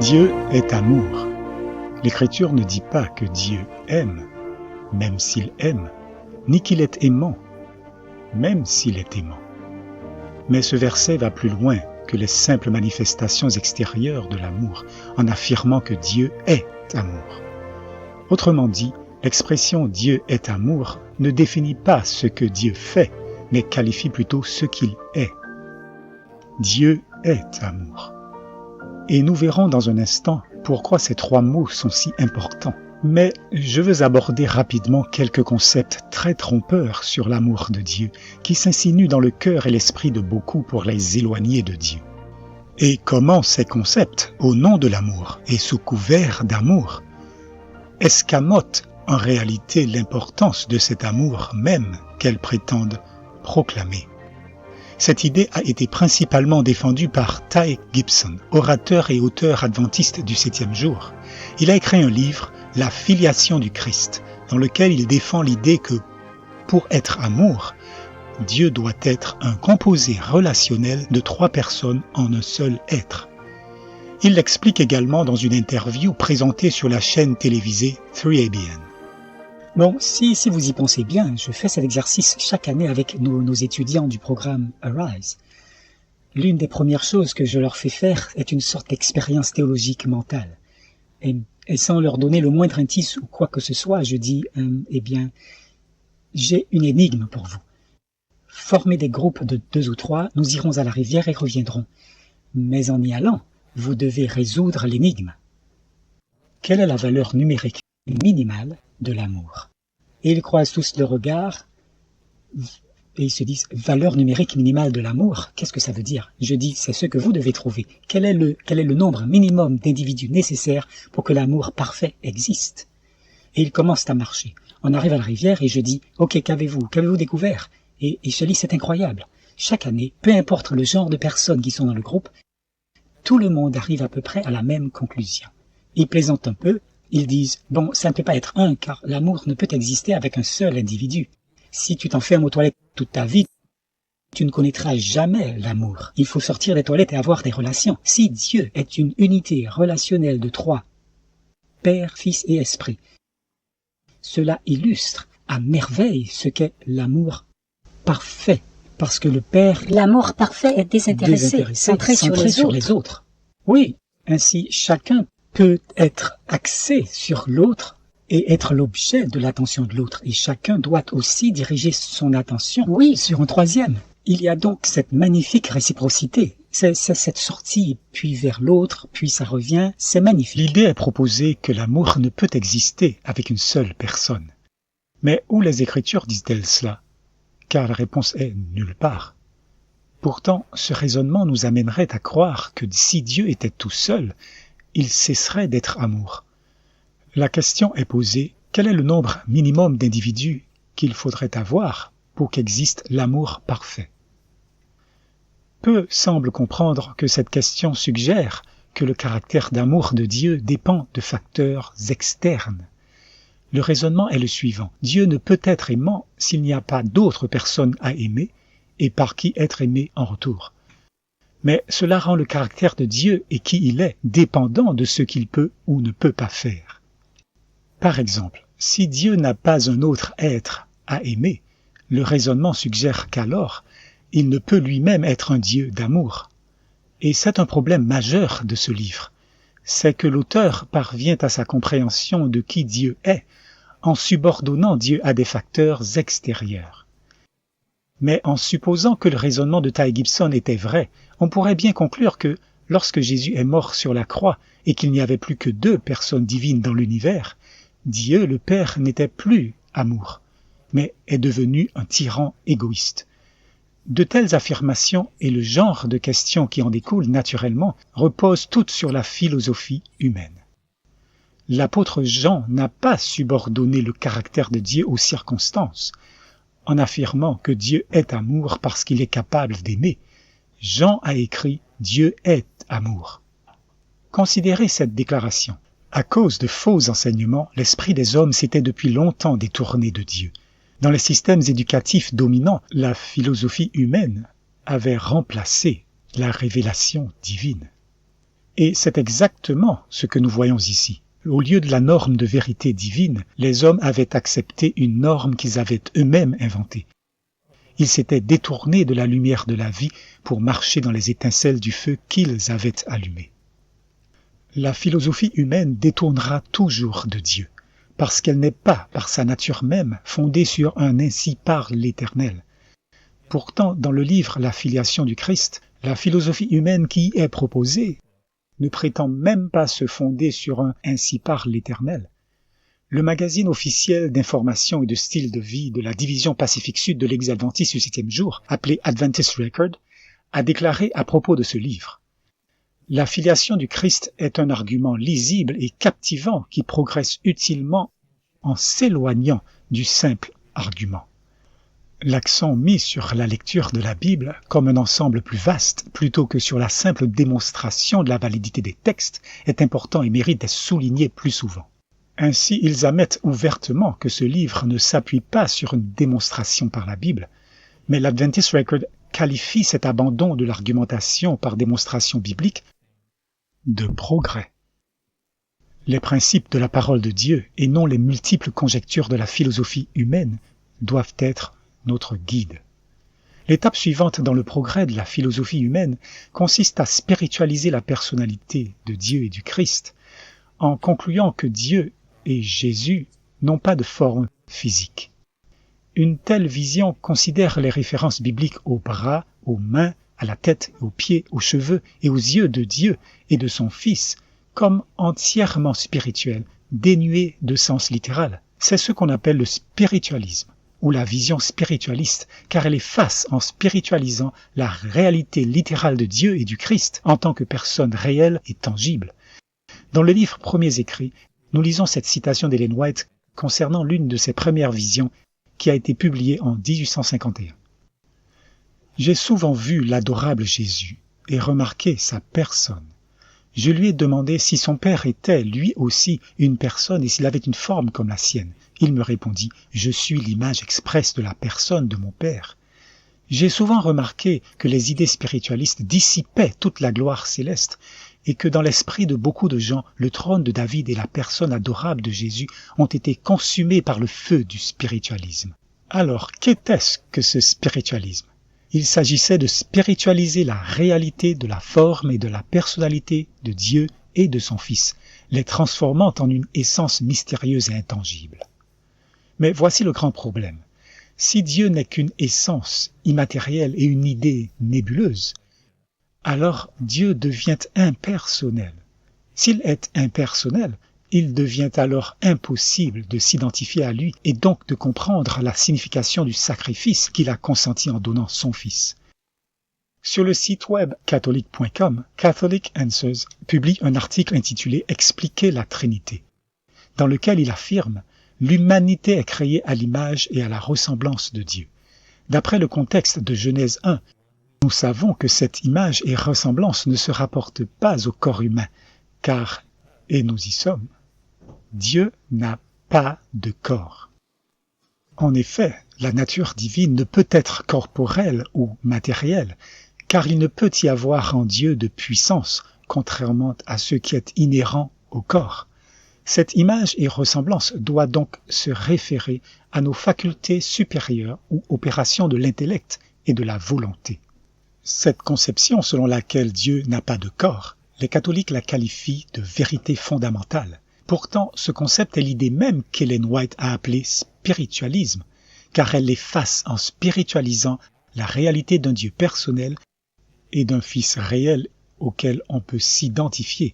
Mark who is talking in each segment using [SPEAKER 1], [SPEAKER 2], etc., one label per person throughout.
[SPEAKER 1] Dieu est amour. L'Écriture ne dit pas que Dieu aime, même s'il aime, ni qu'il est aimant, même s'il est aimant. Mais ce verset va plus loin que les simples manifestations extérieures de l'amour, en affirmant que Dieu est amour. Autrement dit, l'expression « Dieu est amour » ne définit pas ce que Dieu fait, mais qualifie plutôt ce qu'il est. Dieu est amour. Et nous verrons dans un instant pourquoi ces trois mots sont si importants. Mais je veux aborder rapidement quelques concepts très trompeurs sur l'amour de Dieu qui s'insinuent dans le cœur et l'esprit de beaucoup pour les éloigner de Dieu. Et comment ces concepts, au nom de l'amour et sous couvert d'amour, escamotent en réalité l'importance de cet amour même qu'elles prétendent proclamer. Cette idée a été principalement défendue par Ty Gibson, orateur et auteur adventiste du 7e jour. Il a écrit un livre, La filiation du Christ, dans lequel il défend l'idée que, pour être amour, Dieu doit être un composé relationnel de trois personnes en un seul être. Il l'explique également dans une interview présentée sur la chaîne télévisée 3ABN.
[SPEAKER 2] Bon, si vous y pensez bien, je fais cet exercice chaque année avec nos étudiants du programme Arise. L'une des premières choses que je leur fais faire est une sorte d'expérience théologique mentale. Et sans leur donner le moindre indice ou quoi que ce soit, je dis, j'ai une énigme pour vous. Formez des groupes de 2 ou 3, nous irons à la rivière et reviendrons. Mais en y allant, vous devez résoudre l'énigme. Quelle est la valeur numérique minimale de l'amour? Et ils croisent tous le regard et ils se disent « valeur numérique minimale de l'amour », qu'est-ce que ça veut dire? Je dis « c'est ce que vous devez trouver. Quel est le nombre minimum d'individus nécessaires pour que l'amour parfait existe ?» Et ils commencent à marcher. On arrive à la rivière et je dis « ok, qu'avez-vous découvert ?» Et je dis « c'est incroyable. Chaque année, peu importe le genre de personnes qui sont dans le groupe, tout le monde arrive à peu près à la même conclusion. » Ils plaisantent un peu. Ils disent, bon, ça ne peut pas être un, car l'amour ne peut exister avec un seul individu. Si tu t'enfermes aux toilettes toute ta vie, tu ne connaîtras jamais l'amour. Il faut sortir des toilettes et avoir des relations. Si Dieu est une unité relationnelle de 3, Père, Fils et Esprit, cela illustre à merveille ce qu'est l'amour parfait. Parce que le Père...
[SPEAKER 3] L'amour parfait est désintéressé, centré sur les autres.
[SPEAKER 2] Oui, ainsi chacun peut être axé sur l'autre et être l'objet de l'attention de l'autre. Et chacun doit aussi diriger son attention sur un troisième. Il y a donc cette magnifique réciprocité. C'est cette sortie, puis vers l'autre, puis ça revient. C'est magnifique.
[SPEAKER 1] L'idée est proposée que l'amour ne peut exister avec une seule personne. Mais où les Écritures disent-elles cela? Car la réponse est nulle part. Pourtant, ce raisonnement nous amènerait à croire que si Dieu était tout seul, il cesserait d'être amour. La question est posée, quel est le nombre minimum d'individus qu'il faudrait avoir pour qu'existe l'amour parfait? Peu semblent comprendre que cette question suggère que le caractère d'amour de Dieu dépend de facteurs externes. Le raisonnement est le suivant. Dieu ne peut être aimant s'il n'y a pas d'autres personnes à aimer et par qui être aimé en retour. Mais cela rend le caractère de Dieu et qui il est dépendant de ce qu'il peut ou ne peut pas faire. Par exemple, si Dieu n'a pas un autre être à aimer, le raisonnement suggère qu'alors, il ne peut lui-même être un Dieu d'amour. Et c'est un problème majeur de ce livre. C'est que l'auteur parvient à sa compréhension de qui Dieu est en subordonnant Dieu à des facteurs extérieurs. Mais en supposant que le raisonnement de Ty Gibson était vrai, on pourrait bien conclure que, lorsque Jésus est mort sur la croix et qu'il n'y avait plus que 2 personnes divines dans l'univers, Dieu le Père n'était plus amour, mais est devenu un tyran égoïste. De telles affirmations et le genre de questions qui en découlent naturellement reposent toutes sur la philosophie humaine. L'apôtre Jean n'a pas subordonné le caractère de Dieu aux circonstances. En affirmant que Dieu est amour parce qu'il est capable d'aimer, Jean a écrit « Dieu est amour ». Considérez cette déclaration. À cause de faux enseignements, l'esprit des hommes s'était depuis longtemps détourné de Dieu. Dans les systèmes éducatifs dominants, la philosophie humaine avait remplacé la révélation divine. Et c'est exactement ce que nous voyons ici. Au lieu de la norme de vérité divine, les hommes avaient accepté une norme qu'ils avaient eux-mêmes inventée. Ils s'étaient détournés de la lumière de la vie pour marcher dans les étincelles du feu qu'ils avaient allumé. La philosophie humaine détournera toujours de Dieu, parce qu'elle n'est pas, par sa nature même, fondée sur un « ainsi parle l'Éternel ». Pourtant, dans le livre La filiation du Christ, la philosophie humaine qui y est proposée ne prétend même pas se fonder sur un « ainsi parle l'Éternel ». Le magazine officiel d'information et de style de vie de la division Pacifique Sud de l'Église adventiste du 7e jour, appelé Adventist Record, a déclaré à propos de ce livre: « La filiation du Christ est un argument lisible et captivant qui progresse utilement en s'éloignant du simple argument. » L'accent mis sur la lecture de la Bible comme un ensemble plus vaste, plutôt que sur la simple démonstration de la validité des textes, est important et mérite d'être souligné plus souvent. Ainsi, ils admettent ouvertement que ce livre ne s'appuie pas sur une démonstration par la Bible, mais l'Adventist Record qualifie cet abandon de l'argumentation par démonstration biblique de progrès. Les principes de la parole de Dieu, et non les multiples conjectures de la philosophie humaine, doivent être notre guide. L'étape suivante dans le progrès de la philosophie humaine consiste à spiritualiser la personnalité de Dieu et du Christ, en concluant que Dieu et Jésus n'ont pas de forme physique. Une telle vision considère les références bibliques aux bras, aux mains, à la tête, aux pieds, aux cheveux et aux yeux de Dieu et de son Fils comme entièrement spirituelles, dénuées de sens littéral. C'est ce qu'on appelle le spiritualisme, ou la vision spiritualiste, car elle efface en spiritualisant la réalité littérale de Dieu et du Christ en tant que personne réelle et tangible. Dans le livre Premiers écrits, nous lisons cette citation d'Ellen White concernant l'une de ses premières visions qui a été publiée en 1851. « J'ai souvent vu l'adorable Jésus et remarqué sa personne. Je lui ai demandé si son père était, lui aussi, une personne et s'il avait une forme comme la sienne. Il me répondit « Je suis l'image expresse de la personne de mon père. » J'ai souvent remarqué que les idées spiritualistes dissipaient toute la gloire céleste et que dans l'esprit de beaucoup de gens, le trône de David et la personne adorable de Jésus ont été consumés par le feu du spiritualisme. Alors, qu'était-ce que ce spiritualisme ? Il s'agissait de spiritualiser la réalité de la forme et de la personnalité de Dieu et de son Fils, les transformant en une essence mystérieuse et intangible. Mais voici le grand problème. Si Dieu n'est qu'une essence immatérielle et une idée nébuleuse, alors Dieu devient impersonnel. S'il est impersonnel, il devient alors impossible de s'identifier à lui et donc de comprendre la signification du sacrifice qu'il a consenti en donnant son Fils. Sur le site web catholique.com, Catholic Answers publie un article intitulé « Expliquer la Trinité », dans lequel il affirme « L'humanité est créée à l'image et à la ressemblance de Dieu. D'après le contexte de Genèse 1, nous savons que cette image et ressemblance ne se rapportent pas au corps humain, car, et nous y sommes, Dieu n'a pas de corps. En effet, la nature divine ne peut être corporelle ou matérielle, car il ne peut y avoir en Dieu de puissance, contrairement à ce qui est inhérent au corps. Cette image et ressemblance doit donc se référer à nos facultés supérieures ou opérations de l'intellect et de la volonté. Cette conception selon laquelle Dieu n'a pas de corps, les catholiques la qualifient de vérité fondamentale. Pourtant, ce concept est l'idée même qu'Ellen White a appelée spiritualisme, car elle l'efface en spiritualisant la réalité d'un Dieu personnel et d'un Fils réel auquel on peut s'identifier,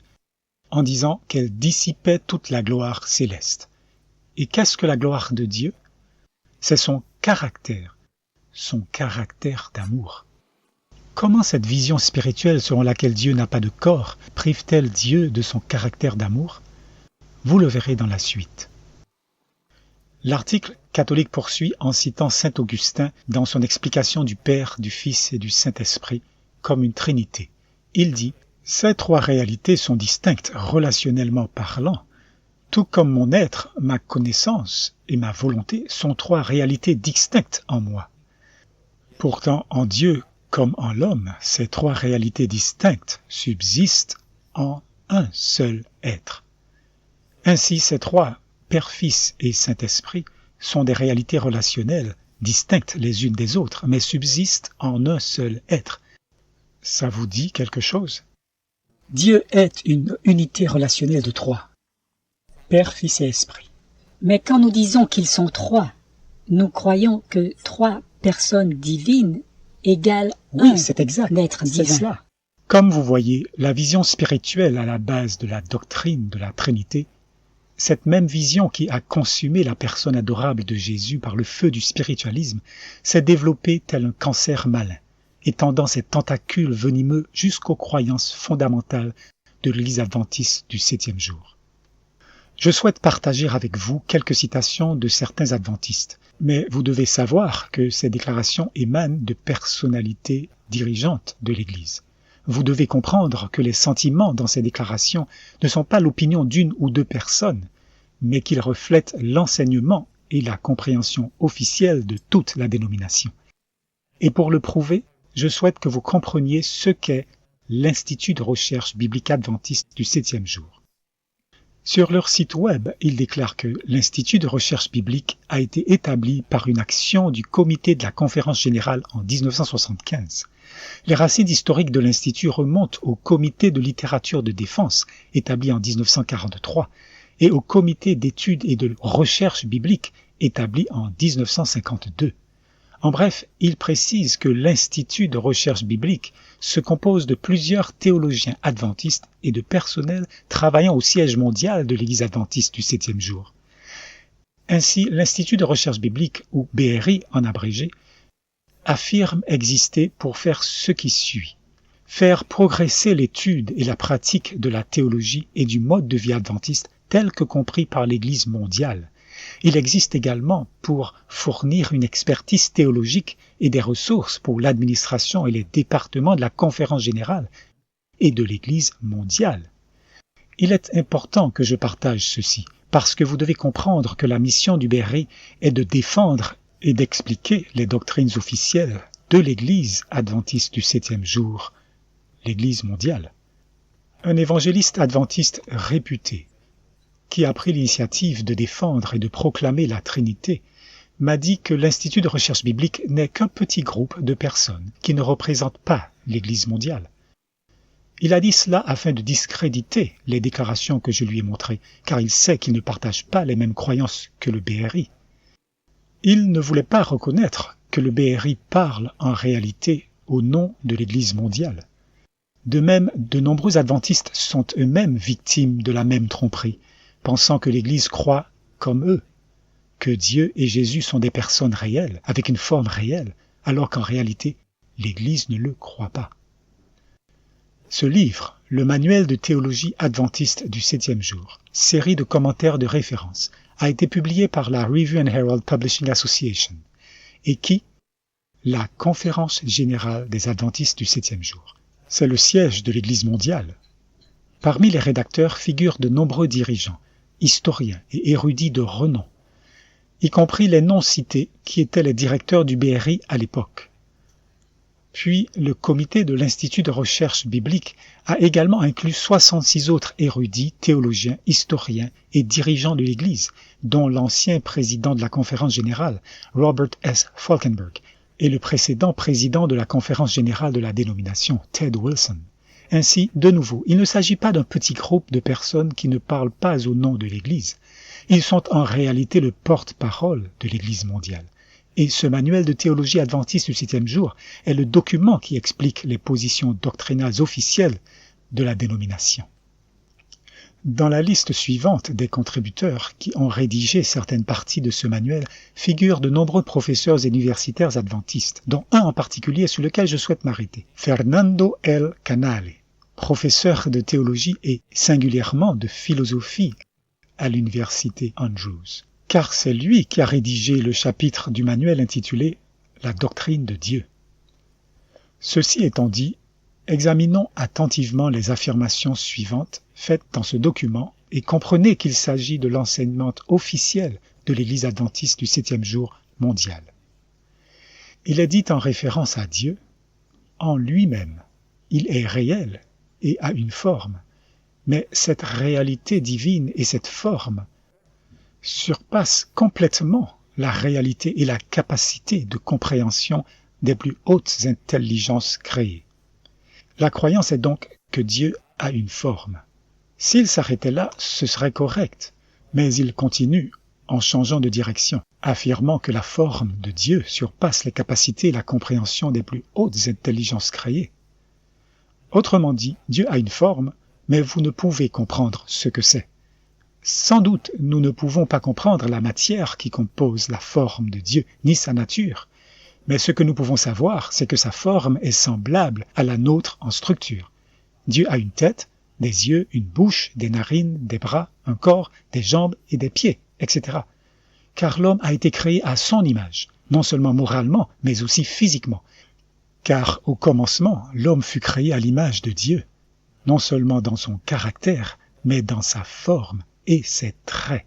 [SPEAKER 1] en disant qu'elle dissipait toute la gloire céleste. Et qu'est-ce que la gloire de Dieu ? C'est son caractère d'amour. Comment cette vision spirituelle selon laquelle Dieu n'a pas de corps prive-t-elle Dieu de son caractère d'amour ? Vous le verrez dans la suite. L'article catholique poursuit en citant saint Augustin dans son explication du Père, du Fils et du Saint-Esprit comme une trinité. Il dit « Ces trois réalités sont distinctes relationnellement parlant, tout comme mon être, ma connaissance et ma volonté sont trois réalités distinctes en moi. Pourtant, en Dieu comme en l'homme, ces trois réalités distinctes subsistent en un seul être. Ainsi, ces trois, Père, Fils et Saint-Esprit, sont des réalités relationnelles, distinctes les unes des autres, mais subsistent en un seul être. Ça vous dit quelque chose?
[SPEAKER 2] Dieu est une unité relationnelle de trois. Père, Fils et Esprit.
[SPEAKER 3] Mais quand nous disons qu'ils sont trois, nous croyons que trois personnes divines égale
[SPEAKER 2] oui, c'est exact.
[SPEAKER 3] D'être divin.
[SPEAKER 2] C'est cela.
[SPEAKER 1] Comme vous voyez, la vision spirituelle à la base de la doctrine de la Trinité, cette même vision qui a consumé la personne adorable de Jésus par le feu du spiritualisme, s'est développée tel un cancer malin, étendant ses tentacules venimeux jusqu'aux croyances fondamentales de l'Église adventiste du 7e jour. Je souhaite partager avec vous quelques citations de certains adventistes, mais vous devez savoir que ces déclarations émanent de personnalités dirigeantes de l'Église. Vous devez comprendre que les sentiments dans ces déclarations ne sont pas l'opinion d'une ou deux personnes, mais qu'ils reflètent l'enseignement et la compréhension officielle de toute la dénomination. Et pour le prouver, je souhaite que vous compreniez ce qu'est l'Institut de recherche biblique adventiste du 7e jour. Sur leur site web, ils déclarent que l'Institut de recherche biblique a été établi par une action du comité de la Conférence générale en 1975. Les racines historiques de l'Institut remontent au comité de littérature de défense, établi en 1943, et au comité d'études et de recherche biblique, établi en 1952. En bref, il précise que l'Institut de recherche biblique se compose de plusieurs théologiens adventistes et de personnel travaillant au siège mondial de l'Église adventiste du 7e jour. Ainsi, l'Institut de recherche biblique, ou BRI en abrégé, affirme exister pour faire ce qui suit: faire progresser l'étude et la pratique de la théologie et du mode de vie adventiste tel que compris par l'Église mondiale. Il existe également pour fournir une expertise théologique et des ressources pour l'administration et les départements de la Conférence générale et de l'Église mondiale. Il est important que je partage ceci, parce que vous devez comprendre que la mission du BRI est de défendre et d'expliquer les doctrines officielles de l'Église adventiste du 7e jour, l'Église mondiale. Un évangéliste adventiste réputé, qui a pris l'initiative de défendre et de proclamer la Trinité, m'a dit que l'Institut de recherche biblique n'est qu'un petit groupe de personnes qui ne représentent pas l'Église mondiale. Il a dit cela afin de discréditer les déclarations que je lui ai montrées, car il sait qu'il ne partage pas les mêmes croyances que le BRI. Il ne voulait pas reconnaître que le BRI parle en réalité au nom de l'Église mondiale. De même, de nombreux adventistes sont eux-mêmes victimes de la même tromperie, pensant que l'Église croit comme eux, que Dieu et Jésus sont des personnes réelles, avec une forme réelle, alors qu'en réalité, l'Église ne le croit pas. Ce livre, le Manuel de théologie adventiste du 7e jour, série de commentaires de référence, a été publié par la Review and Herald Publishing Association, et qui? La Conférence générale des adventistes du 7e jour. C'est le siège de l'Église mondiale. Parmi les rédacteurs figurent de nombreux dirigeants, historiens et érudits de renom, y compris les noms cités qui étaient les directeurs du BRI à l'époque. Puis, le comité de l'Institut de recherche biblique a également inclus 66 autres érudits, théologiens, historiens et dirigeants de l'Église, dont l'ancien président de la Conférence générale, Robert S. Falkenberg, et le précédent président de la Conférence générale de la dénomination, Ted Wilson. Ainsi, de nouveau, il ne s'agit pas d'un petit groupe de personnes qui ne parlent pas au nom de l'Église. Ils sont en réalité le porte-parole de l'Église mondiale. Et ce manuel de théologie adventiste du 7e jour est le document qui explique les positions doctrinales officielles de la dénomination. Dans la liste suivante des contributeurs qui ont rédigé certaines parties de ce manuel figurent de nombreux professeurs universitaires adventistes, dont un en particulier sur lequel je souhaite m'arrêter, Fernando L. Canale, professeur de théologie et singulièrement de philosophie à l'université Andrews, car c'est lui qui a rédigé le chapitre du manuel intitulé « La doctrine de Dieu ». Ceci étant dit, examinons attentivement les affirmations suivantes faites dans ce document et comprenez qu'il s'agit de l'enseignement officiel de l'Église adventiste du 7e jour mondial. Il est dit en référence à Dieu, en lui-même, il est réel et a une forme, Mais cette réalité divine et cette forme surpassent complètement la réalité et la capacité de compréhension des plus hautes intelligences créées. La croyance est donc que Dieu a une forme. S'il s'arrêtait là, ce serait correct, mais il continue en changeant de direction, affirmant que la forme de Dieu surpasse les capacités et la compréhension des plus hautes intelligences créées. Autrement dit, Dieu a une forme, mais vous ne pouvez comprendre ce que c'est. Sans doute, nous ne pouvons pas comprendre la matière qui compose la forme de Dieu, ni sa nature, mais ce que nous pouvons savoir, c'est que sa forme est semblable à la nôtre en structure. Dieu a une tête, des yeux, une bouche, des narines, des bras, un corps, des jambes et des pieds, etc. Car l'homme a été créé à son image, non seulement moralement, mais aussi physiquement. Car au commencement, l'homme fut créé à l'image de Dieu, non seulement dans son caractère, mais dans sa forme et ses traits.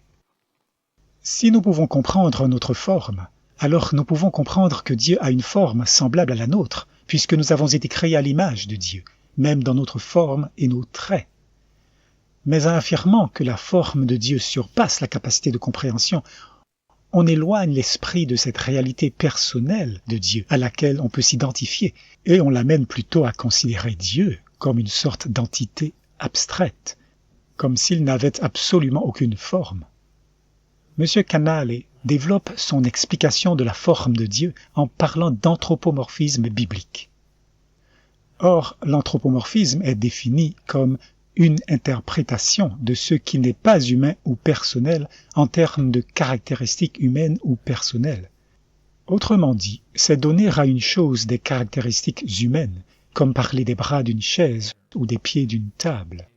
[SPEAKER 1] Si nous pouvons comprendre notre forme, alors nous pouvons comprendre que Dieu a une forme semblable à la nôtre, puisque nous avons été créés à l'image de Dieu, même dans notre forme et nos traits. Mais en affirmant que la forme de Dieu surpasse la capacité de compréhension, on éloigne l'esprit de cette réalité personnelle de Dieu à laquelle on peut s'identifier, et on l'amène plutôt à considérer Dieu comme une sorte d'entité abstraite, comme s'il n'avait absolument aucune forme. M. Canale développe son explication de la forme de Dieu en parlant d'anthropomorphisme biblique. Or, l'anthropomorphisme est défini comme une interprétation de ce qui n'est pas humain ou personnel en termes de caractéristiques humaines ou personnelles. Autrement dit, c'est donner à une chose des caractéristiques humaines, comme parler des bras d'une chaise ou des pieds d'une table.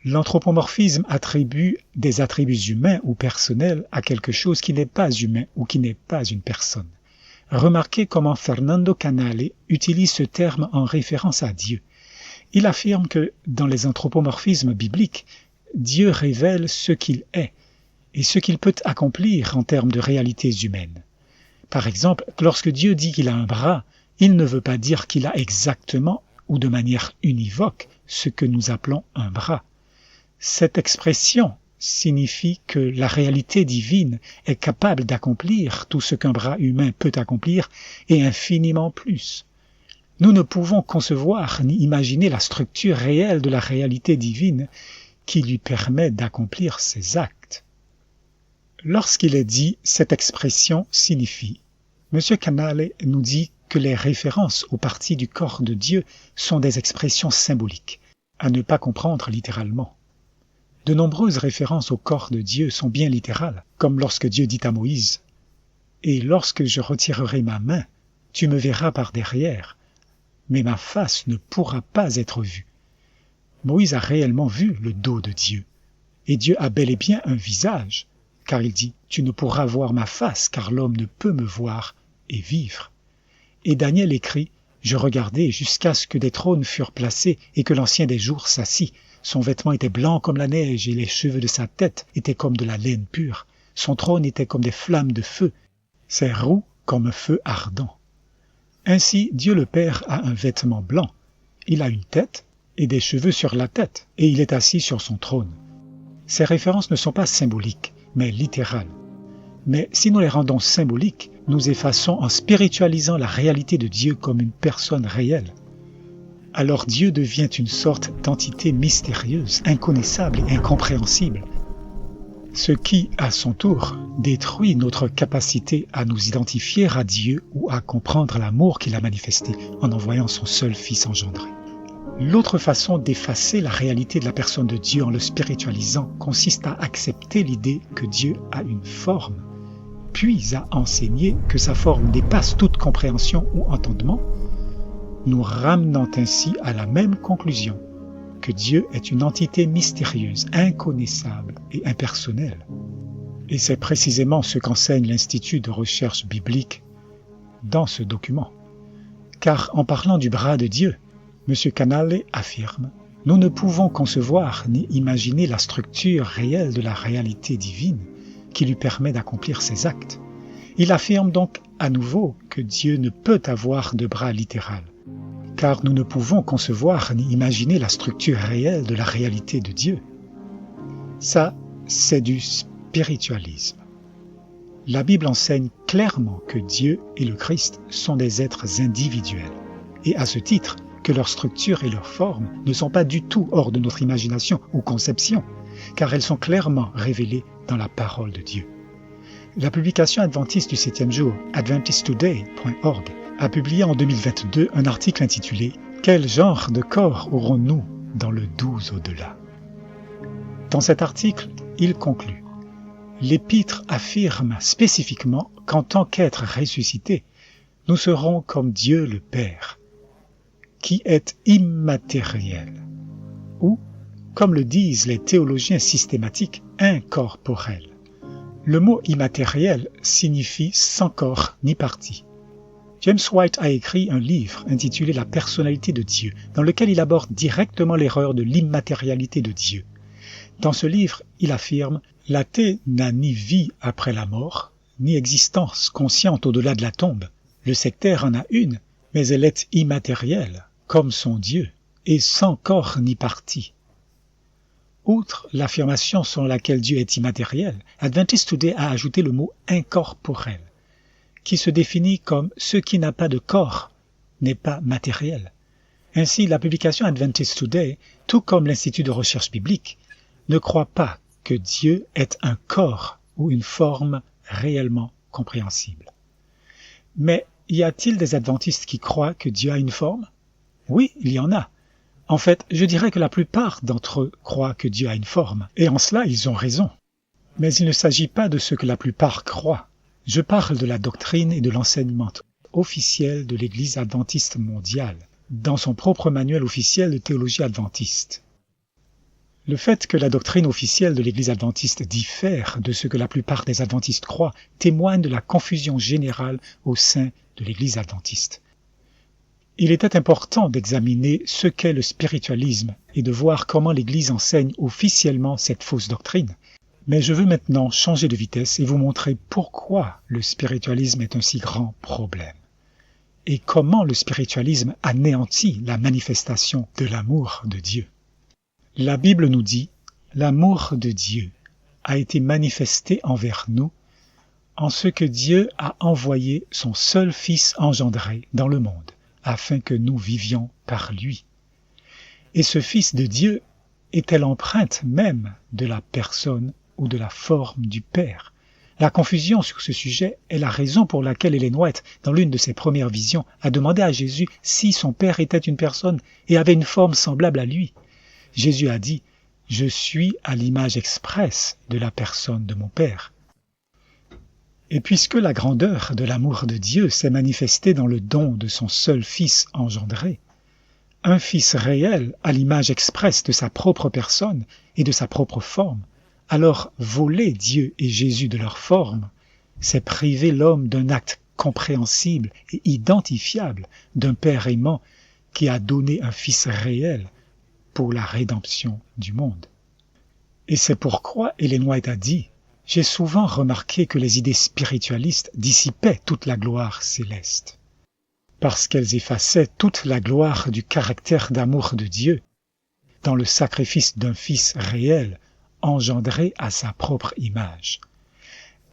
[SPEAKER 1] L'anthropomorphisme attribue des attributs humains ou personnels à quelque chose qui n'est pas humain ou qui n'est pas une personne. Remarquez comment Fernando Canale utilise ce terme en référence à Dieu. Il affirme que, dans les anthropomorphismes bibliques, Dieu révèle ce qu'il est et ce qu'il peut accomplir en termes de réalités humaines. Par exemple, lorsque Dieu dit qu'il a un bras, il ne veut pas dire qu'il a exactement ou de manière univoque ce que nous appelons un bras. Cette expression signifie que la réalité divine est capable d'accomplir tout ce qu'un bras humain peut accomplir et infiniment plus. Nous ne pouvons concevoir ni imaginer la structure réelle de la réalité divine qui lui permet d'accomplir ses actes. Lorsqu'il est dit « cette expression signifie », M. Canale nous dit que les références aux parties du corps de Dieu sont des expressions symboliques, à ne pas comprendre littéralement. De nombreuses références au corps de Dieu sont bien littérales, comme lorsque Dieu dit à Moïse « Et lorsque je retirerai ma main, tu me verras par derrière, mais ma face ne pourra pas être vue. » Moïse a réellement vu le dos de Dieu, et Dieu a bel et bien un visage, car il dit « Tu ne pourras voir ma face, car l'homme ne peut me voir et vivre. » Et Daniel écrit « Je regardai jusqu'à ce que des trônes furent placés et que l'ancien des jours s'assit. Son vêtement était blanc comme la neige et les cheveux de sa tête étaient comme de la laine pure. Son trône était comme des flammes de feu, ses roues comme un feu ardent. » Ainsi, Dieu le Père a un vêtement blanc. Il a une tête et des cheveux sur la tête, et il est assis sur son trône. Ces références ne sont pas symboliques, mais littérales. Mais si nous les rendons symboliques, nous effaçons en spiritualisant la réalité de Dieu comme une personne réelle. Alors Dieu devient une sorte d'entité mystérieuse, inconnaissable et incompréhensible, ce qui, à son tour, détruit notre capacité à nous identifier à Dieu ou à comprendre l'amour qu'il a manifesté en envoyant son seul Fils engendré. L'autre façon d'effacer la réalité de la personne de Dieu en le spiritualisant consiste à accepter l'idée que Dieu a une forme, puis à enseigner que sa forme dépasse toute compréhension ou entendement, nous ramenant ainsi à la même conclusion, que Dieu est une entité mystérieuse, inconnaissable et impersonnelle. Et c'est précisément ce qu'enseigne l'Institut de recherche biblique dans ce document. Car en parlant du bras de Dieu, M. Canale affirme « Nous ne pouvons concevoir ni imaginer la structure réelle de la réalité divine qui lui permet d'accomplir ses actes. » Il affirme donc à nouveau que Dieu ne peut avoir de bras littéral. car nous ne pouvons concevoir ni imaginer la structure réelle de la réalité de Dieu. Ça, c'est du spiritualisme. La Bible enseigne clairement que Dieu et le Christ sont des êtres individuels, et à ce titre, que leur structure et leur forme ne sont pas du tout hors de notre imagination ou conception, car elles sont clairement révélées dans la parole de Dieu. La publication adventiste du 7e jour, adventisttoday.org, a publié en 2022 un article intitulé « Quel genre de corps aurons-nous dans le 12 au-delà ?» Dans cet article, il conclut « L'Épître affirme spécifiquement qu'en tant qu'être ressuscité, nous serons comme Dieu le Père, qui est immatériel, ou, comme le disent les théologiens systématiques, incorporel. Le mot immatériel signifie sans corps ni partie. James White a écrit un livre intitulé La personnalité de Dieu, dans lequel il aborde directement l'erreur de l'immatérialité de Dieu. Dans ce livre, il affirme « L'athée n'a ni vie après la mort, ni existence consciente au-delà de la tombe. Le sectaire en a une, mais elle est immatérielle, comme son Dieu, et sans corps ni partie. » Outre l'affirmation selon laquelle Dieu est immatériel, Adventist Today a ajouté le mot « incorporel », qui se définit comme « ce qui n'a pas de corps n'est pas matériel ». Ainsi, la publication Adventist Today, tout comme l'Institut de recherche biblique, ne croit pas que Dieu est un corps ou une forme réellement compréhensible. Mais y a-t-il des adventistes qui croient que Dieu a une forme? Oui, il y en a. En fait, je dirais que la plupart d'entre eux croient que Dieu a une forme, et en cela ils ont raison. Mais il ne s'agit pas de ce que la plupart croient. Je parle de la doctrine et de l'enseignement officiel de l'Église adventiste mondiale, dans son propre manuel officiel de théologie adventiste. Le fait que la doctrine officielle de l'Église adventiste diffère de ce que la plupart des adventistes croient témoigne de la confusion générale au sein de l'Église adventiste. Il était important d'examiner ce qu'est le spiritualisme et de voir comment l'Église enseigne officiellement cette fausse doctrine. Mais je veux maintenant changer de vitesse et vous montrer pourquoi le spiritualisme est un si grand problème et comment le spiritualisme anéantit la manifestation de l'amour de Dieu. La Bible nous dit « L'amour de Dieu a été manifesté envers nous en ce que Dieu a envoyé son seul Fils engendré dans le monde, afin que nous vivions par lui. » Et ce Fils de Dieu était l'empreinte même de la personne ou de la forme du Père. La confusion sur ce sujet est la raison pour laquelle Ellen White, dans l'une de ses premières visions, a demandé à Jésus si son Père était une personne et avait une forme semblable à lui. Jésus a dit « Je suis à l'image expresse de la personne de mon Père ». Et puisque la grandeur de l'amour de Dieu s'est manifestée dans le don de son seul Fils engendré, un Fils réel à l'image expresse de sa propre personne et de sa propre forme, alors voler Dieu et Jésus de leur forme, c'est priver l'homme d'un acte compréhensible et identifiable d'un Père aimant qui a donné un Fils réel pour la rédemption du monde. Et c'est pourquoi Ellen White a dit « J'ai souvent remarqué que les idées spiritualistes dissipaient toute la gloire céleste, parce qu'elles effaçaient toute la gloire du caractère d'amour de Dieu dans le sacrifice d'un Fils réel engendré à sa propre image.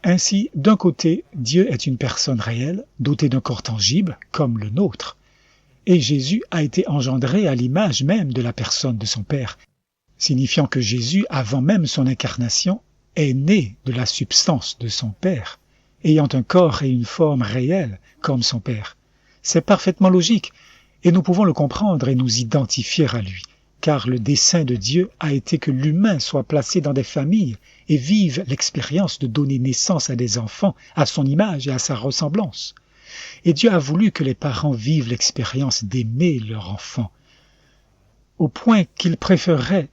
[SPEAKER 1] Ainsi, d'un côté, Dieu est une personne réelle, dotée d'un corps tangible, comme le nôtre, et Jésus a été engendré à l'image même de la personne de son Père, signifiant que Jésus, avant même son incarnation, est né de la substance de son Père, ayant un corps et une forme réels comme son Père. C'est parfaitement logique, et nous pouvons le comprendre et nous identifier à lui, car le dessein de Dieu a été que l'humain soit placé dans des familles et vive l'expérience de donner naissance à des enfants à son image et à sa ressemblance. Et Dieu a voulu que les parents vivent l'expérience d'aimer leur enfant, au point qu'ils préféreraient,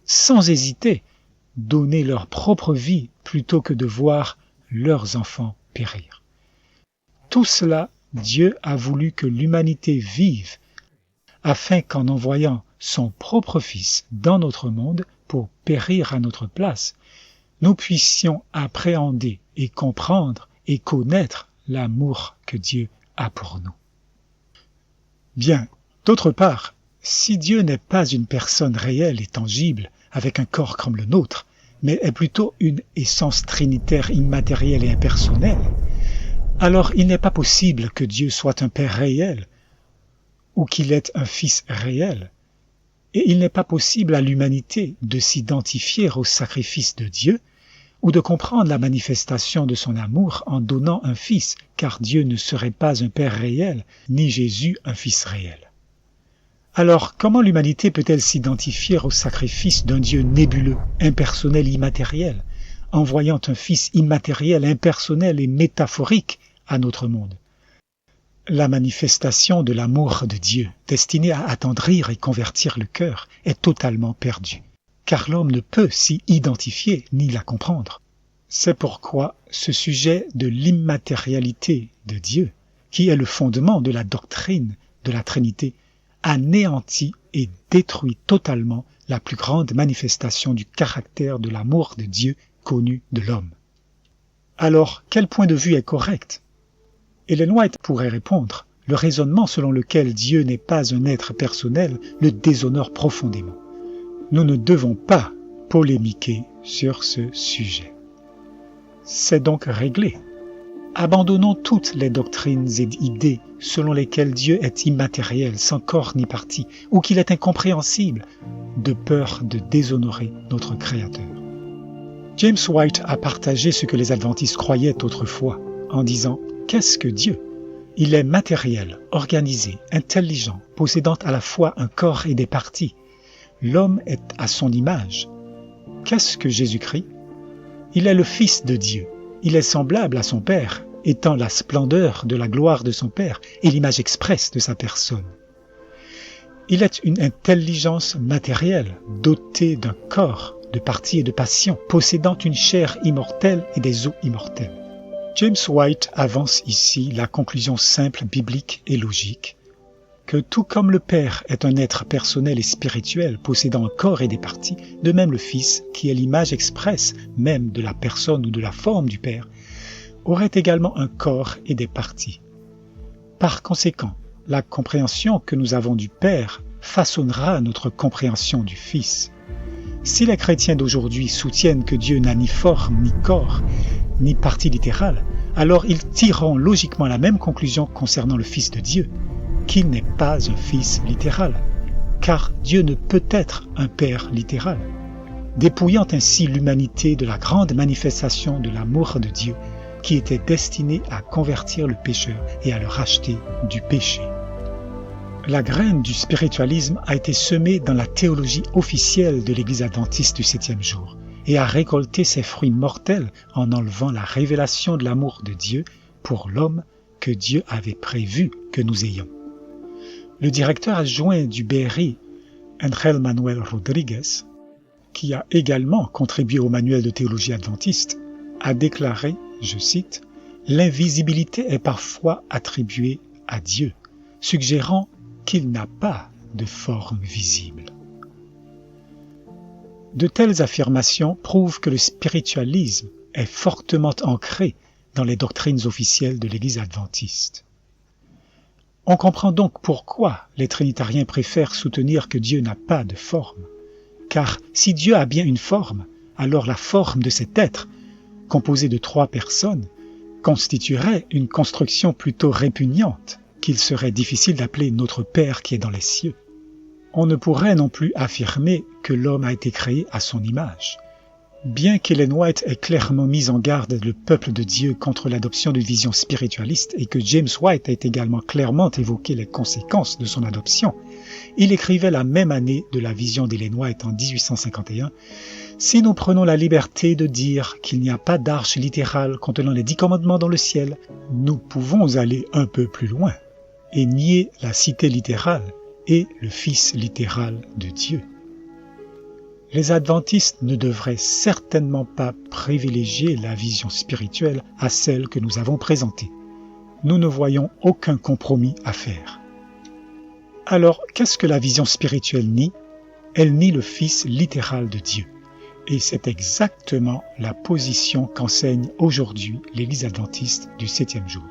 [SPEAKER 1] sans hésiter, donner leur propre vie plutôt que de voir leurs enfants périr. Tout cela, Dieu a voulu que l'humanité vive, afin qu'en envoyant son propre Fils dans notre monde pour périr à notre place, nous puissions appréhender et comprendre et connaître l'amour que Dieu a pour nous. Bien, D'autre part, si Dieu n'est pas une personne réelle et tangible, avec un corps comme le nôtre, mais est plutôt une essence trinitaire immatérielle et impersonnelle, alors il n'est pas possible que Dieu soit un Père réel, ou qu'il ait un Fils réel, et il n'est pas possible à l'humanité de s'identifier au sacrifice de Dieu, ou de comprendre la manifestation de son amour en donnant un Fils, car Dieu ne serait pas un Père réel, ni Jésus un Fils réel. Alors, comment l'humanité peut-elle s'identifier au sacrifice d'un Dieu nébuleux, impersonnel, immatériel, en voyant un Fils immatériel, impersonnel et métaphorique à notre monde? La manifestation de l'amour de Dieu, destinée à attendrir et convertir le cœur, est totalement perdue, car l'homme ne peut s'y identifier ni la comprendre. C'est pourquoi ce sujet de l'immatérialité de Dieu, qui est le fondement de la doctrine de la Trinité, anéantit et détruit totalement la plus grande manifestation du caractère de l'amour de Dieu connu de l'homme. Alors, quel point de vue est correct? Ellen White pourrait répondre, le raisonnement selon lequel Dieu n'est pas un être personnel le déshonore profondément. Nous ne devons pas polémiquer sur ce sujet. C'est donc réglé. Abandonnons toutes les doctrines et idées selon lesquelles Dieu est immatériel, sans corps ni partie, ou qu'il est incompréhensible, de peur de déshonorer notre Créateur. James White a partagé ce que les adventistes croyaient autrefois, en disant « Qu'est-ce que Dieu ? Il est matériel, organisé, intelligent, possédant à la fois un corps et des parties. L'homme est à son image. Qu'est-ce que Jésus-Christ ? Il est le Fils de Dieu. Il est semblable à son Père, étant la splendeur de la gloire de son Père et l'image expresse de sa personne. Il est une intelligence matérielle, dotée d'un corps, de parties et de passions, possédant une chair immortelle et des os immortels. James White avance ici la conclusion simple, biblique et logique, que tout comme le Père est un être personnel et spirituel possédant un corps et des parties, de même le Fils, qui est l'image expresse même de la personne ou de la forme du Père, aurait également un corps et des parties. Par conséquent, la compréhension que nous avons du Père façonnera notre compréhension du Fils. Si les chrétiens d'aujourd'hui soutiennent que Dieu n'a ni forme, ni corps, ni partie littérale, alors ils tireront logiquement la même conclusion concernant le Fils de Dieu, qu'il n'est pas un Fils littéral, car Dieu ne peut être un Père littéral, dépouillant ainsi l'humanité de la grande manifestation de l'amour de Dieu qui était destiné à convertir le pécheur et à le racheter du péché. La graine du spiritualisme a été semée dans la théologie officielle de l'Église adventiste du 7e jour et a récolté ses fruits mortels en enlevant la révélation de l'amour de Dieu pour l'homme que Dieu avait prévu que nous ayons. Le directeur adjoint du BRI, Angel Manuel Rodriguez, qui a également contribué au manuel de théologie adventiste, a déclaré, je cite, « L'invisibilité est parfois attribuée à Dieu, suggérant qu'il n'a pas de forme visible. » De telles affirmations prouvent que le spiritualisme est fortement ancré dans les doctrines officielles de l'Église adventiste. On comprend donc pourquoi les trinitariens préfèrent soutenir que Dieu n'a pas de forme, car si Dieu a bien une forme, alors la forme de cet être, composé de 3 personnes, constituerait une construction plutôt répugnante qu'il serait difficile d'appeler notre Père qui est dans les cieux. On ne pourrait non plus affirmer que l'homme a été créé à son image. Bien qu'Ellen White ait clairement mis en garde le peuple de Dieu contre l'adoption d'une vision spiritualiste et que James White ait également clairement évoqué les conséquences de son adoption, il écrivait la même année de la vision d'Ellen White en 1851 « Si nous prenons la liberté de dire qu'il n'y a pas d'arche littérale contenant les 10 commandements dans le ciel, nous pouvons aller un peu plus loin et nier la cité littérale et le Fils littéral de Dieu. » Les adventistes ne devraient certainement pas privilégier la vision spirituelle à celle que nous avons présentée. Nous ne voyons aucun compromis à faire. Alors, qu'est-ce que la vision spirituelle nie ? Elle nie le Fils littéral de Dieu. Et c'est exactement la position qu'enseigne aujourd'hui l'Église adventiste du 7e jour.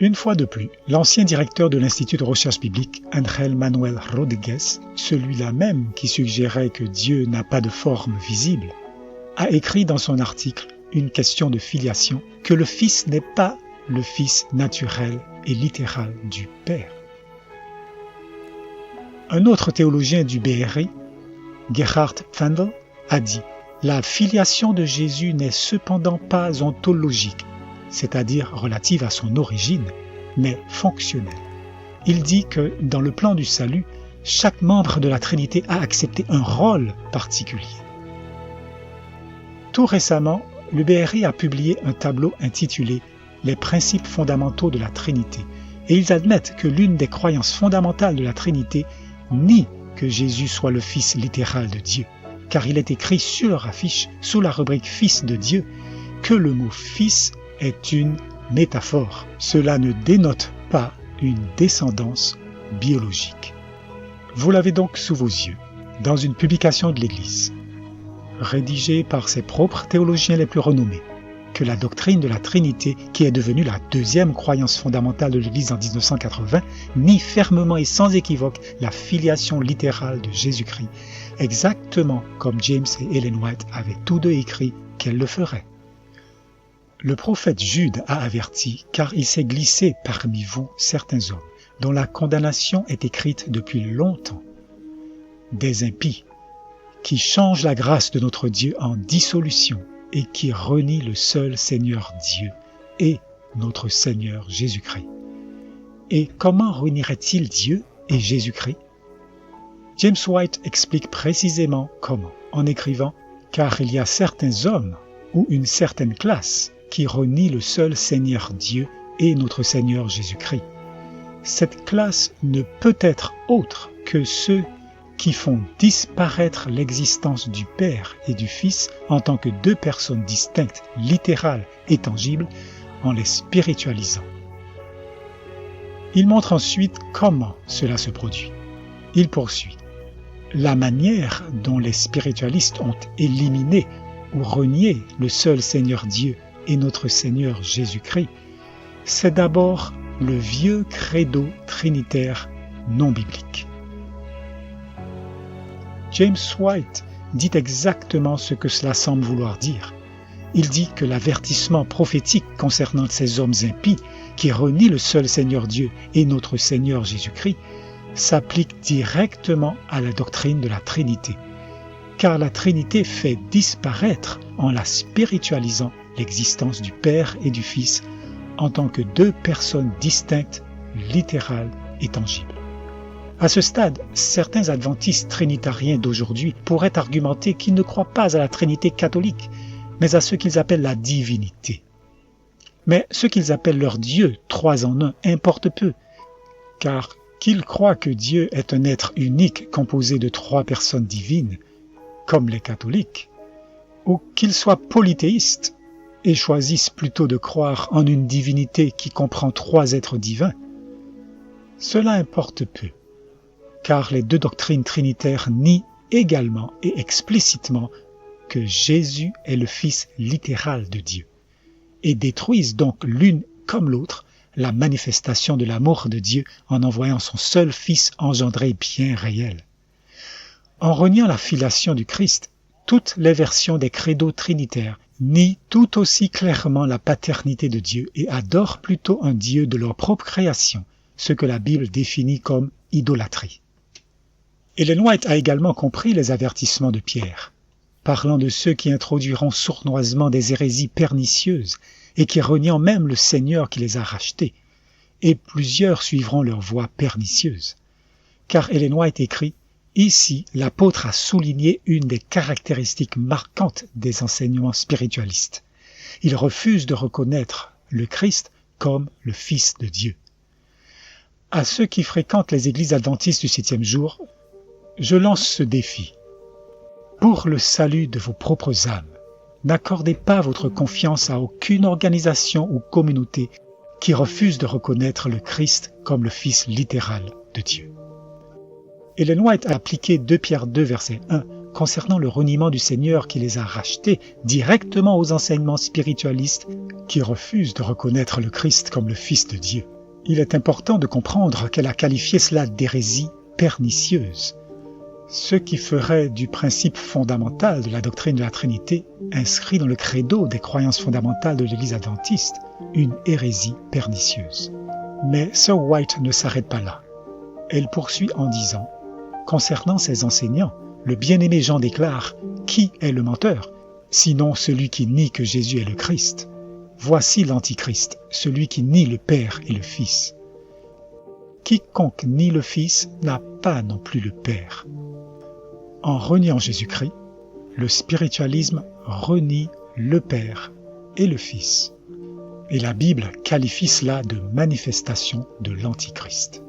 [SPEAKER 1] Une fois de plus, l'ancien directeur de l'Institut de recherche biblique, Ángel Manuel Rodríguez, celui-là même qui suggérait que Dieu n'a pas de forme visible, a écrit dans son article Une question de filiation que le Fils n'est pas le Fils naturel et littéral du Père. Un autre théologien du BRI, Gerhard Pfändl, a dit « La filiation de Jésus n'est cependant pas ontologique, c'est-à-dire relative à son origine, mais fonctionnelle. Il dit que dans le plan du salut, chaque membre de la Trinité a accepté un rôle particulier. Tout récemment, le BRI a publié un tableau intitulé « Les principes fondamentaux de la Trinité » et ils admettent que l'une des croyances fondamentales de la Trinité nie que Jésus soit le Fils littéral de Dieu, car il est écrit sur leur affiche, sous la rubrique « Fils de Dieu », que le mot « Fils » est une métaphore. Cela ne dénote pas une descendance biologique. Vous l'avez donc sous vos yeux, dans une publication de l'Église, rédigée par ses propres théologiens les plus renommés, que la doctrine de la Trinité, qui est devenue la deuxième croyance fondamentale de l'Église en 1980, nie fermement et sans équivoque la filiation littérale de Jésus-Christ, exactement comme James et Ellen White avaient tous deux écrit qu'elle le ferait. Le prophète Jude a averti, car il s'est glissé parmi vous certains hommes, dont la condamnation est écrite depuis longtemps, des impies, qui changent la grâce de notre Dieu en dissolution et qui renient le seul Seigneur Dieu et notre Seigneur Jésus-Christ. Et comment renierait-il Dieu et Jésus-Christ? James White explique précisément comment, en écrivant « Car il y a certains hommes ou une certaine classe qui renie le seul Seigneur Dieu et notre Seigneur Jésus-Christ. Cette classe ne peut être autre que ceux qui font disparaître l'existence du Père et du Fils en tant que deux personnes distinctes, littérales et tangibles, en les spiritualisant. » Il montre ensuite comment cela se produit. Il poursuit. La manière dont les spiritualistes ont éliminé ou renié le seul Seigneur Dieu et notre Seigneur Jésus-Christ, c'est d'abord le vieux credo trinitaire non biblique. James White dit exactement ce que cela semble vouloir dire. Il dit que l'avertissement prophétique concernant ces hommes impies qui renient le seul Seigneur Dieu et notre Seigneur Jésus-Christ s'applique directement à la doctrine de la Trinité, car la Trinité fait disparaître, en la spiritualisant, l'existence du Père et du Fils en tant que deux personnes distinctes, littérales et tangibles. À ce stade, certains adventistes trinitariens d'aujourd'hui pourraient argumenter qu'ils ne croient pas à la Trinité catholique, mais à ce qu'ils appellent la divinité. Mais ce qu'ils appellent leur Dieu, trois en un, importe peu, car qu'ils croient que Dieu est un être unique composé de trois personnes divines, comme les catholiques, ou qu'ils soient polythéistes et choisissent plutôt de croire en une divinité qui comprend trois êtres divins, cela importe peu, car les deux doctrines trinitaires nient également et explicitement que Jésus est le Fils littéral de Dieu, et détruisent donc l'une comme l'autre la manifestation de l'amour de Dieu en envoyant son seul Fils engendré bien réel. En reniant la filiation du Christ, toutes les versions des credos trinitaires nient tout aussi clairement la paternité de Dieu et adorent plutôt un Dieu de leur propre création, ce que la Bible définit comme idolâtrie. Ellen White a également compris les avertissements de Pierre, parlant de ceux qui introduiront sournoisement des hérésies pernicieuses et qui reniant même le Seigneur qui les a rachetés, et plusieurs suivront leur voie pernicieuse. Car Ellen White écrit « Ici, l'apôtre a souligné une des caractéristiques marquantes des enseignements spiritualistes. Il refuse de reconnaître le Christ comme le Fils de Dieu. » À ceux qui fréquentent les églises adventistes du 7e jour, je lance ce défi. Pour le salut de vos propres âmes, n'accordez pas votre confiance à aucune organisation ou communauté qui refuse de reconnaître le Christ comme le Fils littéral de Dieu. Ellen White a appliqué 2 Pierre 2, verset 1, concernant le reniement du Seigneur qui les a rachetés directement aux enseignements spiritualistes qui refusent de reconnaître le Christ comme le Fils de Dieu. Il est important de comprendre qu'elle a qualifié cela d'hérésie pernicieuse, ce qui ferait du principe fondamental de la doctrine de la Trinité, inscrit dans le credo des croyances fondamentales de l'Église adventiste, une hérésie pernicieuse. Mais Sir White ne s'arrête pas là. Elle poursuit en disant, concernant ses enseignants, le bien-aimé Jean déclare « Qui est le menteur, sinon celui qui nie que Jésus est le Christ ? Voici l'Antichrist, celui qui nie le Père et le Fils. Quiconque nie le Fils n'a pas non plus le Père. » En reniant Jésus-Christ, le spiritualisme renie le Père et le Fils. Et la Bible qualifie cela de manifestation de l'Antichrist.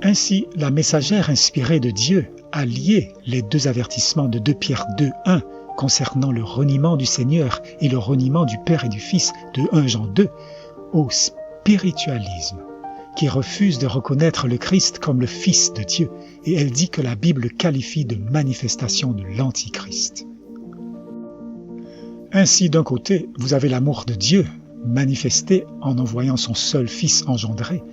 [SPEAKER 1] Ainsi, la messagère inspirée de Dieu a lié les deux avertissements de 2 Pierre 2:1 concernant le reniement du Seigneur et le reniement du Père et du Fils de 1 Jean 2 au spiritualisme, qui refuse de reconnaître le Christ comme le Fils de Dieu, et elle dit que la Bible qualifie de manifestation de l'Antichrist. Ainsi, d'un côté, vous avez l'amour de Dieu manifesté en envoyant son seul Fils engendré,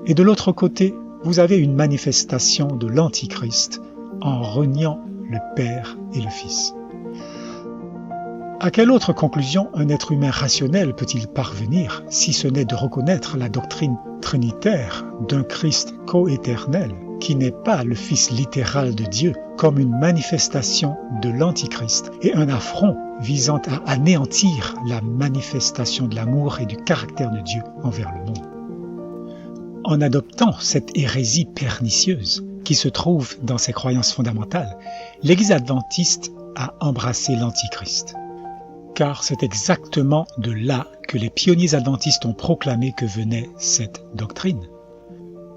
[SPEAKER 1] et de l'autre côté, vous avez une manifestation de l'Antichrist en reniant le Père et le Fils. À quelle autre conclusion un être humain rationnel peut-il parvenir si ce n'est de reconnaître la doctrine trinitaire d'un Christ coéternel qui n'est pas le Fils littéral de Dieu comme une manifestation de l'Antichrist et un affront visant à anéantir la manifestation de l'amour et du caractère de Dieu envers le monde? En adoptant cette hérésie pernicieuse qui se trouve dans ses croyances fondamentales, l'Église adventiste a embrassé l'Antichrist. Car c'est exactement de là que les pionniers adventistes ont proclamé que venait cette doctrine.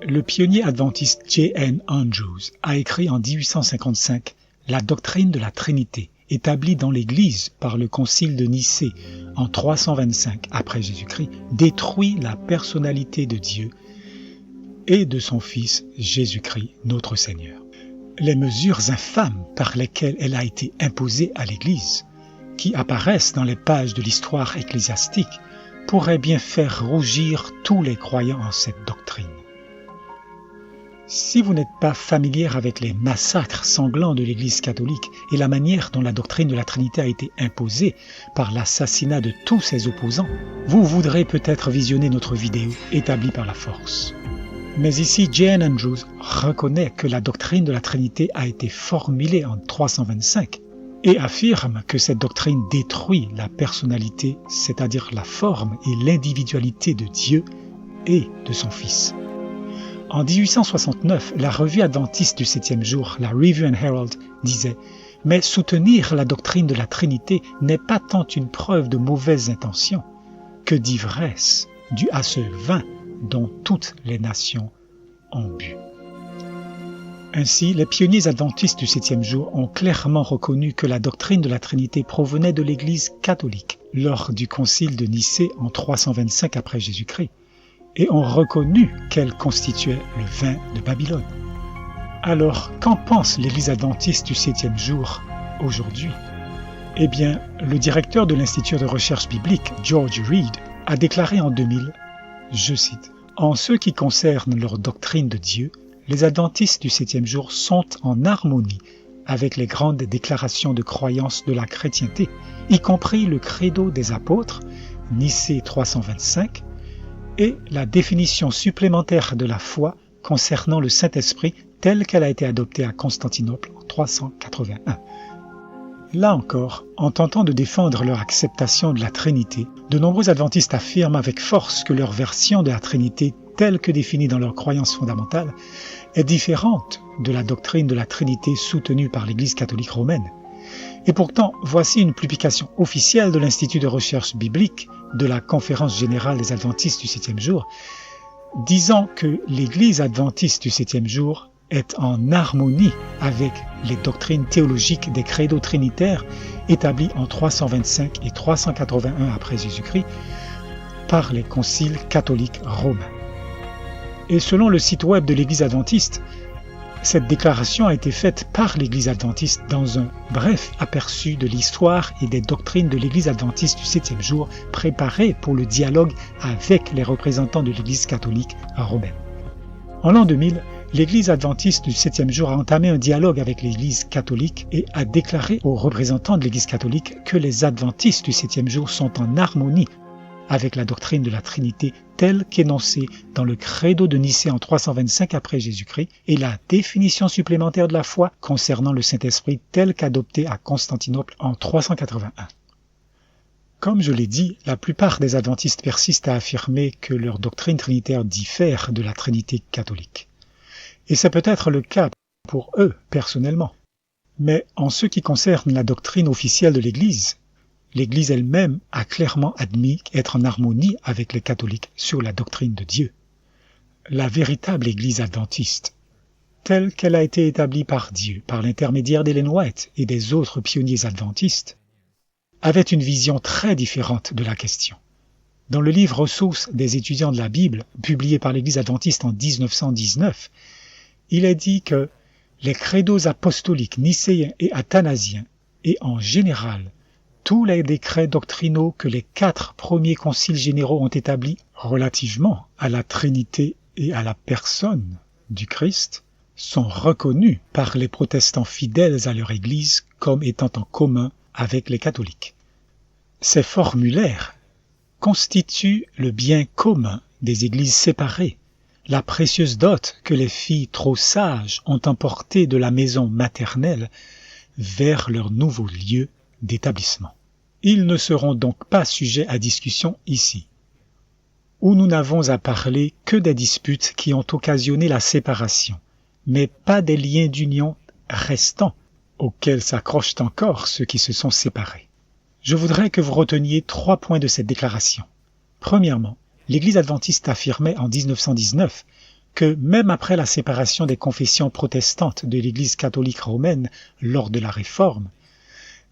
[SPEAKER 1] Le pionnier adventiste J.N. Andrews a écrit en 1855 la doctrine de la Trinité, établie dans l'Église par le Concile de Nicée en 325 après Jésus-Christ, détruit la personnalité de Dieu et de son Fils Jésus-Christ, notre Seigneur. Les mesures infâmes par lesquelles elle a été imposée à l'Église, qui apparaissent dans les pages de l'histoire ecclésiastique, pourraient bien faire rougir tous les croyants en cette doctrine. Si vous n'êtes pas familière avec les massacres sanglants de l'Église catholique et la manière dont la doctrine de la Trinité a été imposée par l'assassinat de tous ses opposants, vous voudrez peut-être visionner notre vidéo établie par la force. Mais ici, J.N. Andrews reconnaît que la doctrine de la Trinité a été formulée en 325 et affirme que cette doctrine détruit la personnalité, c'est-à-dire la forme et l'individualité de Dieu et de son Fils. En 1869, la revue adventiste du 7e jour, la Review and Herald, disait « Mais soutenir la doctrine de la Trinité n'est pas tant une preuve de mauvaise intention que d'ivresse due à ce vin dont toutes les nations ont bu. » Ainsi, les pionniers adventistes du 7e jour ont clairement reconnu que la doctrine de la Trinité provenait de l'Église catholique lors du concile de Nicée en 325 après Jésus-Christ, et ont reconnu qu'elle constituait le vin de Babylone. Alors, qu'en pense l'Église adventiste du 7e jour aujourd'hui? Eh bien, le directeur de l'Institut de recherche biblique, George Reed, a déclaré en 2000, je cite, « En ce qui concerne leur doctrine de Dieu, les adventistes du 7e jour sont en harmonie avec les grandes déclarations de croyance de la chrétienté, y compris le credo des apôtres, Nicée 325, et la définition supplémentaire de la foi concernant le Saint-Esprit telle qu'elle a été adoptée à Constantinople en 381. Là encore, en tentant de défendre leur acceptation de la Trinité, de nombreux adventistes affirment avec force que leur version de la Trinité telle que définie dans leurs croyances fondamentales est différente de la doctrine de la Trinité soutenue par l'Église catholique romaine. Et pourtant, voici une publication officielle de l'Institut de recherche biblique de la Conférence générale des adventistes du 7e jour, disant que l'Église adventiste du 7e jour est en harmonie avec les doctrines théologiques des credos trinitaires établis en 325 et 381 après Jésus-Christ par les conciles catholiques romains. Et selon le site web de l'Église adventiste, Cette déclaration a été faite par l'Église adventiste dans un bref aperçu de l'histoire et des doctrines de l'Église adventiste du 7e jour, préparée pour le dialogue avec les représentants de l'Église catholique romaine. En l'an 2000, l'Église adventiste du 7e jour a entamé un dialogue avec l'Église catholique et a déclaré aux représentants de l'Église catholique que les adventistes du 7e jour sont en harmonie avec la doctrine de la Trinité telle qu'énoncée dans le Credo de Nicée en 325 après Jésus-Christ et la définition supplémentaire de la foi concernant le Saint-Esprit telle qu'adoptée à Constantinople en 381. Comme je l'ai dit, la plupart des adventistes persistent à affirmer que leur doctrine trinitaire diffère de la Trinité catholique. Et c'est peut-être le cas pour eux personnellement. Mais en ce qui concerne la doctrine officielle de l'Église, l'Église elle-même a clairement admis être en harmonie avec les catholiques sur la doctrine de Dieu. La véritable Église adventiste, telle qu'elle a été établie par Dieu, par l'intermédiaire d'Ellen White et des autres pionniers adventistes, avait une vision très différente de la question. Dans le livre Ressources des étudiants de la Bible, publié par l'Église adventiste en 1919, il est dit que les credos apostoliques nicéens et athanasiens, et en général, tous les décrets doctrinaux que les 4 premiers conciles généraux ont établis relativement à la Trinité et à la personne du Christ sont reconnus par les protestants fidèles à leur Église comme étant en commun avec les catholiques. Ces formulaires constituent le bien commun des Églises séparées, la précieuse dot que les filles trop sages ont emportée de la maison maternelle vers leur nouveau lieu d'établissement. Ils ne seront donc pas sujets à discussion ici, où nous n'avons à parler que des disputes qui ont occasionné la séparation, mais pas des liens d'union restants auxquels s'accrochent encore ceux qui se sont séparés. Je voudrais que vous reteniez 3 points de cette déclaration. Premièrement, l'Église adventiste affirmait en 1919 que même après la séparation des confessions protestantes de l'Église catholique romaine lors de la Réforme,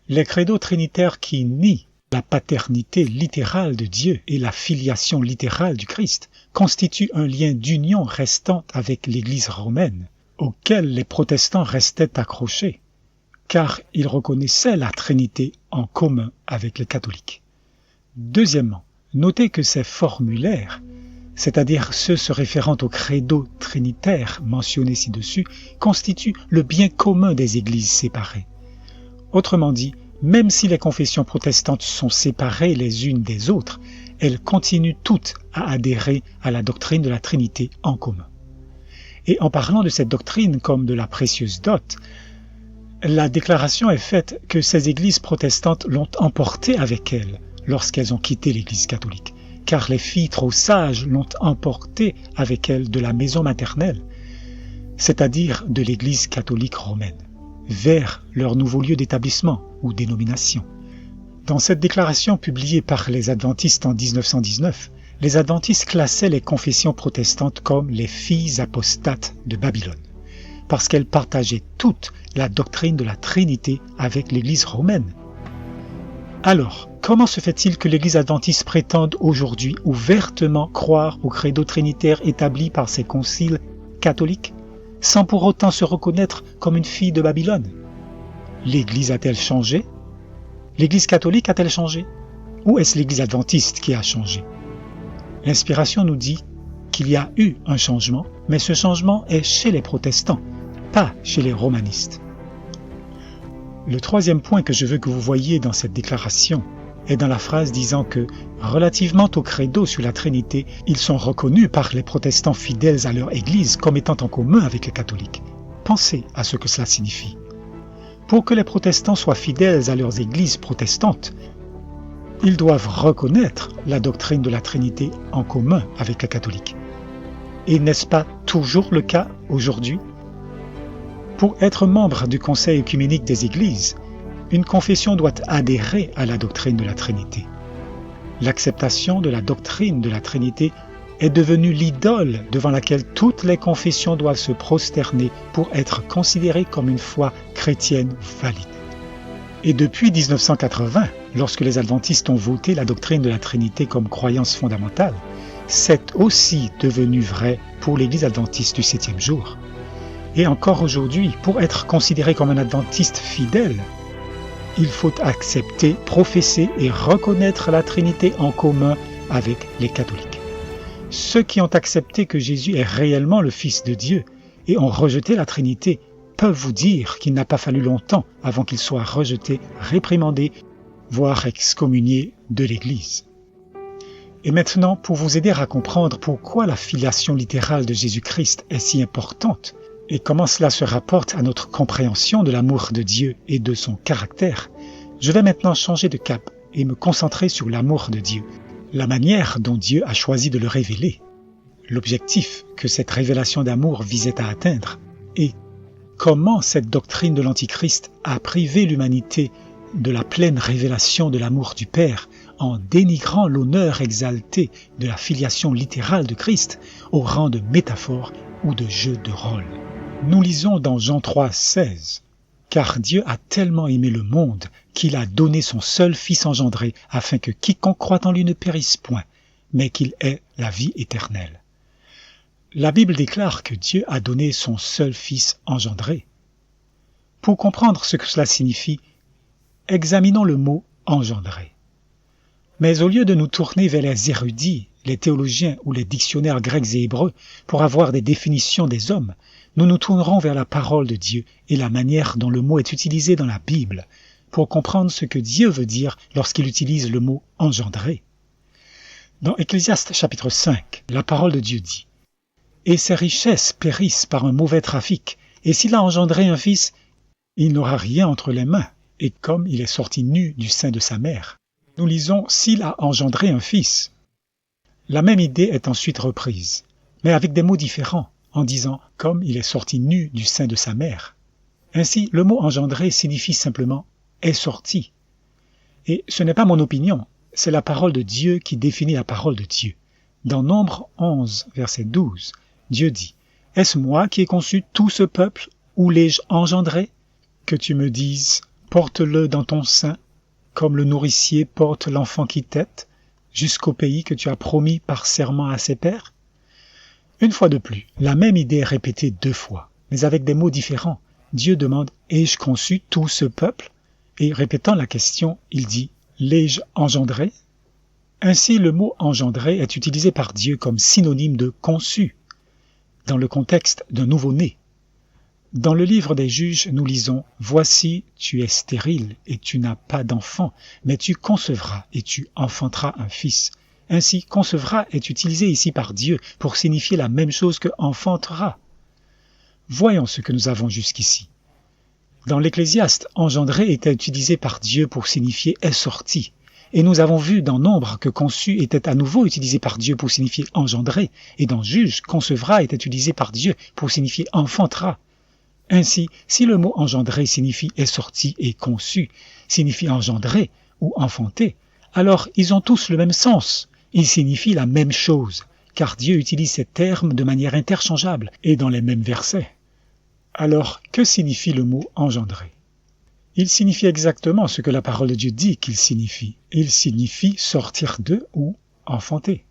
[SPEAKER 1] les credos trinitaires qui nient la paternité littérale de Dieu et la filiation littérale du Christ constituent un lien d'union restant avec l'Église romaine, auquel les protestants restaient accrochés, car ils reconnaissaient la Trinité en commun avec les catholiques. Deuxièmement, notez que ces formulaires, c'est-à-dire ceux se référant au credo trinitaire mentionné ci-dessus, constituent le bien commun des églises séparées. Autrement dit, même si les confessions protestantes sont séparées les unes des autres, elles continuent toutes à adhérer à la doctrine de la Trinité en commun. Et en parlant de cette doctrine comme de la précieuse dot, la déclaration est faite que ces églises protestantes l'ont emportée avec elles lorsqu'elles ont quitté l'Église catholique, car les filles trop sages l'ont emportée avec elles de la maison maternelle, c'est-à-dire de l'Église catholique romaine, vers leur nouveau lieu d'établissement ou dénomination. Dans cette déclaration publiée par les adventistes en 1919, les adventistes classaient les confessions protestantes comme les filles apostates de Babylone, parce qu'elles partageaient toute la doctrine de la Trinité avec l'Église romaine. Alors, comment se fait-il que l'Église adventiste prétende aujourd'hui ouvertement croire au credo trinitaire établi par ses conciles catholiques, sans pour autant se reconnaître comme une fille de Babylone? L'Église a-t-elle changé? L'Église catholique a-t-elle changé? Ou est-ce l'Église adventiste qui a changé? L'inspiration nous dit qu'il y a eu un changement, mais ce changement est chez les protestants, pas chez les romanistes. Le 3e point que je veux que vous voyiez dans cette déclaration est dans la phrase disant que, relativement au credo sur la Trinité, ils sont reconnus par les protestants fidèles à leur Église comme étant en commun avec les catholiques. Pensez à ce que cela signifie. Pour que les protestants soient fidèles à leurs églises protestantes, ils doivent reconnaître la doctrine de la Trinité en commun avec les catholiques. Et n'est-ce pas toujours le cas aujourd'hui? Pour être membre du Conseil œcuménique des Églises, une confession doit adhérer à la doctrine de la Trinité. L'acceptation de la doctrine de la Trinité est devenue l'idole devant laquelle toutes les confessions doivent se prosterner pour être considérées comme une foi chrétienne valide. Et depuis 1980, lorsque les adventistes ont voté la doctrine de la Trinité comme croyance fondamentale, c'est aussi devenu vrai pour l'Église adventiste du 7e jour. Et encore aujourd'hui, pour être considéré comme un adventiste fidèle, il faut accepter, professer et reconnaître la Trinité en commun avec les catholiques. Ceux qui ont accepté que Jésus est réellement le Fils de Dieu et ont rejeté la Trinité peuvent vous dire qu'il n'a pas fallu longtemps avant qu'il soit rejeté, réprimandé, voire excommunié de l'Église. Et maintenant, pour vous aider à comprendre pourquoi la filiation littérale de Jésus-Christ est si importante et comment cela se rapporte à notre compréhension de l'amour de Dieu et de son caractère, je vais maintenant changer de cap et me concentrer sur l'amour de Dieu, la manière dont Dieu a choisi de le révéler, l'objectif que cette révélation d'amour visait à atteindre et comment cette doctrine de l'Antichrist a privé l'humanité de la pleine révélation de l'amour du Père en dénigrant l'honneur exalté de la filiation littérale de Christ au rang de métaphore ou de jeu de rôle. Nous lisons dans Jean 3, 16 « Car Dieu a tellement aimé le monde qu'il a donné son seul Fils engendré afin que quiconque croit en lui ne périsse point, mais qu'il ait la vie éternelle. » La Bible déclare que Dieu a donné son seul Fils engendré. Pour comprendre ce que cela signifie, examinons le mot « engendré ». Mais au lieu de nous tourner vers les érudits, les théologiens ou les dictionnaires grecs et hébreux pour avoir des définitions des hommes, nous nous tournerons vers la parole de Dieu et la manière dont le mot est utilisé dans la Bible pour comprendre ce que Dieu veut dire lorsqu'il utilise le mot « engendré ». Dans Ecclésiaste chapitre 5, la parole de Dieu dit « Et ses richesses périssent par un mauvais trafic, et s'il a engendré un fils, il n'aura rien entre les mains, et comme il est sorti nu du sein de sa mère. » Nous lisons « s'il a engendré un fils ». La même idée est ensuite reprise, mais avec des mots différents, en disant « comme il est sorti nu du sein de sa mère ». Ainsi, le mot « engendré » signifie simplement « est sorti ». Et ce n'est pas mon opinion, c'est la parole de Dieu qui définit la parole de Dieu. Dans Nombre 11, verset 12, Dieu dit « Est-ce moi qui ai conçu tout ce peuple, ou l'ai-je engendré? Que tu me dises « porte-le dans ton sein », comme le nourricier porte l'enfant qui tète, jusqu'au pays que tu as promis par serment à ses pères? Une fois de plus, la même idée est répétée 2 fois, mais avec des mots différents. Dieu demande « Ai-je conçu tout ce peuple ?» Et répétant la question, il dit « L'ai-je engendré ?» Ainsi, le mot « engendré » est utilisé par Dieu comme synonyme de « conçu » dans le contexte d'un nouveau-né. Dans le livre des Juges, nous lisons « Voici, tu es stérile et tu n'as pas d'enfant, mais tu concevras et tu enfanteras un fils. » Ainsi, « concevra » est utilisé ici par Dieu pour signifier la même chose que « enfantera ». Voyons ce que nous avons jusqu'ici. Dans l'Ecclésiaste, « engendrer » était utilisé par Dieu pour signifier « est sorti ». Et nous avons vu dans Nombre que « conçu » était à nouveau utilisé par Dieu pour signifier « engendrer ». Et dans Juge, « concevra » était utilisé par Dieu pour signifier « enfantera ». Ainsi, si le mot « engendrer » signifie « est sorti » et « conçu » signifie « engendrer » ou « enfanter », alors ils ont tous le même sens. Ils signifient la même chose, car Dieu utilise ces termes de manière interchangeable et dans les mêmes versets. Alors, que signifie le mot « engendrer » ? Il signifie exactement ce que la parole de Dieu dit qu'il signifie. Il signifie sortir de ou enfanter.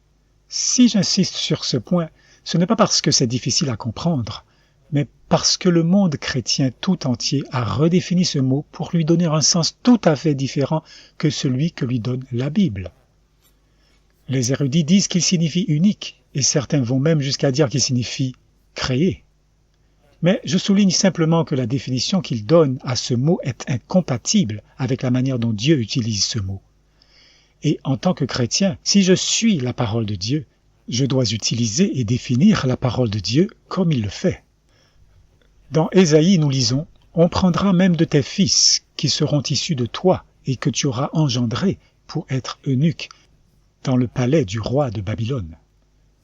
[SPEAKER 1] Si j'insiste sur ce point, ce n'est pas parce que c'est difficile à comprendre, mais parce que le monde chrétien tout entier a redéfini ce mot pour lui donner un sens tout à fait différent que celui que lui donne la Bible. Les érudits disent qu'il signifie unique, et certains vont même jusqu'à dire qu'il signifie créé. Mais je souligne simplement que la définition qu'ils donnent à ce mot est incompatible avec la manière dont Dieu utilise ce mot. Et en tant que chrétien, si je suis la parole de Dieu, je dois utiliser et définir la parole de Dieu comme il le fait. Dans Ésaïe, nous lisons « On prendra même de tes fils qui seront issus de toi et que tu auras engendrés pour être eunuques dans le palais du roi de Babylone. »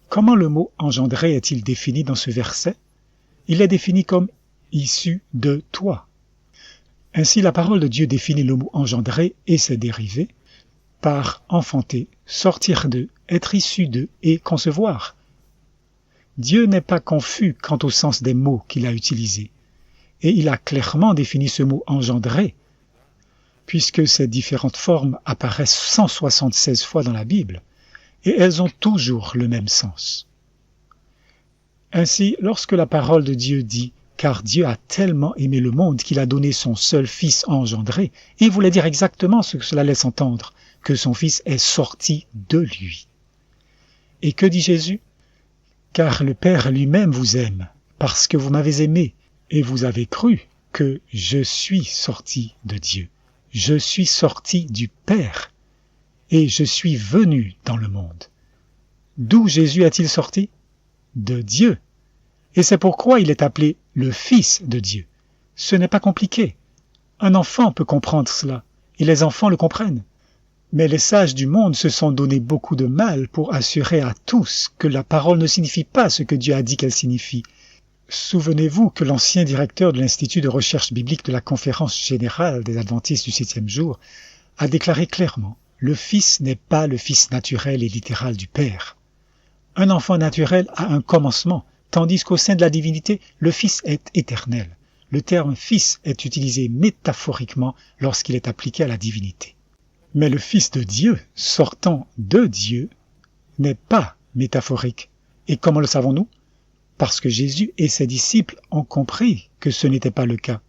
[SPEAKER 1] Comment le mot « engendrer » est-il défini dans ce verset? Il est défini comme « issu de toi ». Ainsi, la parole de Dieu définit le mot « engendrer » et ses dérivés par « enfanter »,« sortir de »,« être issu de » et « concevoir ». Dieu n'est pas confus quant au sens des mots qu'il a utilisés, et il a clairement défini ce mot « engendrer », puisque ces différentes formes apparaissent 176 fois dans la Bible, et elles ont toujours le même sens. Ainsi, lorsque la parole de Dieu dit car Dieu a tellement aimé le monde qu'il a donné son seul Fils engendré, et il voulait dire exactement ce que cela laisse entendre, que son Fils est sorti de lui. Et que dit Jésus? Car le Père lui-même vous aime, parce que vous m'avez aimé, et vous avez cru que je suis sorti de Dieu. Je suis sorti du Père, et je suis venu dans le monde. D'où Jésus est-il sorti? De Dieu. Et c'est pourquoi il est appelé le Fils de Dieu. Ce n'est pas compliqué. Un enfant peut comprendre cela, et les enfants le comprennent. Mais les sages du monde se sont donné beaucoup de mal pour assurer à tous que la parole ne signifie pas ce que Dieu a dit qu'elle signifie. Souvenez-vous que l'ancien directeur de l'Institut de recherche biblique de la Conférence générale des Adventistes du 7e jour a déclaré clairement: le Fils n'est pas le Fils naturel et littéral du Père. Un enfant naturel a un commencement, tandis qu'au sein de la divinité, le Fils est éternel. Le terme « Fils » est utilisé métaphoriquement lorsqu'il est appliqué à la divinité. Mais le Fils de Dieu, sortant de Dieu, n'est pas métaphorique. Et comment le savons-nous? Parce que Jésus et ses disciples ont compris que ce n'était pas le cas.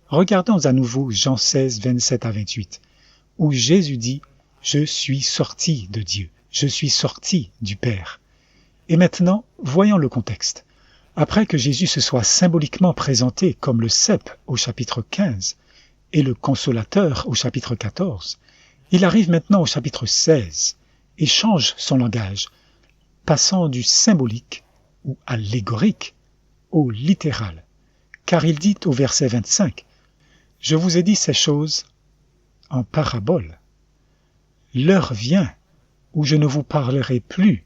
[SPEAKER 1] Regardons à nouveau Jean 16, 27 à 28, où Jésus dit « Je suis sorti de Dieu, je suis sorti du Père ». Et maintenant, voyons le contexte. Après que Jésus se soit symboliquement présenté comme le cep au chapitre 15 et le consolateur au chapitre 14, il arrive maintenant au chapitre 16 et change son langage, passant du symbolique ou allégorique au littéral. Car il dit au verset 25 « Je vous ai dit ces choses en parabole. L'heure vient où je ne vous parlerai plus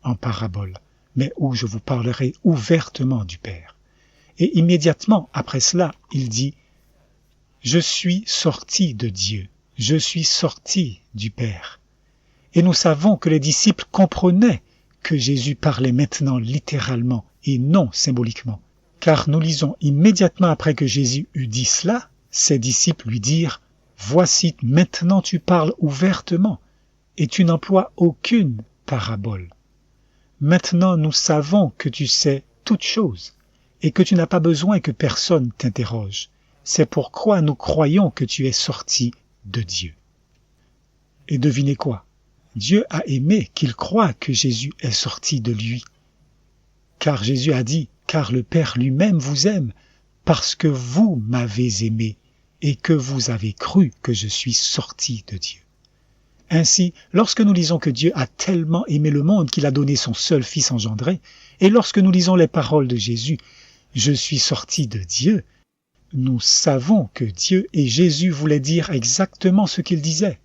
[SPEAKER 1] en parabole, mais où je vous parlerai ouvertement du Père. » Et immédiatement après cela, il dit « Je suis sorti de Dieu, je suis sorti du Père. » Et nous savons que les disciples comprenaient que Jésus parlait maintenant littéralement et non symboliquement. Car nous lisons immédiatement après que Jésus eut dit cela, ses disciples lui dirent « Voici, maintenant tu parles ouvertement, et tu n'emploies aucune parabole. Maintenant nous savons que tu sais toutes choses, et que tu n'as pas besoin que personne t'interroge. C'est pourquoi nous croyons que tu es sorti de Dieu. » Et devinez quoi? Dieu a aimé qu'il croie que Jésus est sorti de lui. Car Jésus a dit « Car le Père lui-même vous aime, parce que vous m'avez aimé, et que vous avez cru que je suis sorti de Dieu. » Ainsi, lorsque nous lisons que Dieu a tellement aimé le monde qu'il a donné son seul Fils engendré, et lorsque nous lisons les paroles de Jésus « Je suis sorti de Dieu », nous savons que Dieu et Jésus voulaient dire exactement ce qu'ils disaient.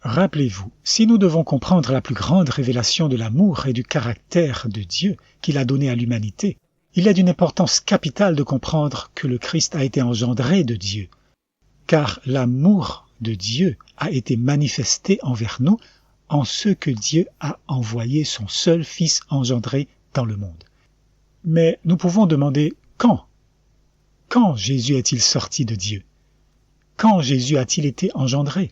[SPEAKER 1] Rappelez-vous, si nous devons comprendre la plus grande révélation de l'amour et du caractère de Dieu qu'il a donné à l'humanité, il est d'une importance capitale de comprendre que le Christ a été engendré de Dieu, car l'amour de Dieu a été manifesté envers nous en ce que Dieu a envoyé son seul Fils engendré dans le monde. Mais nous pouvons demander quand? Quand Jésus est-il sorti de Dieu? Quand Jésus a-t-il été engendré?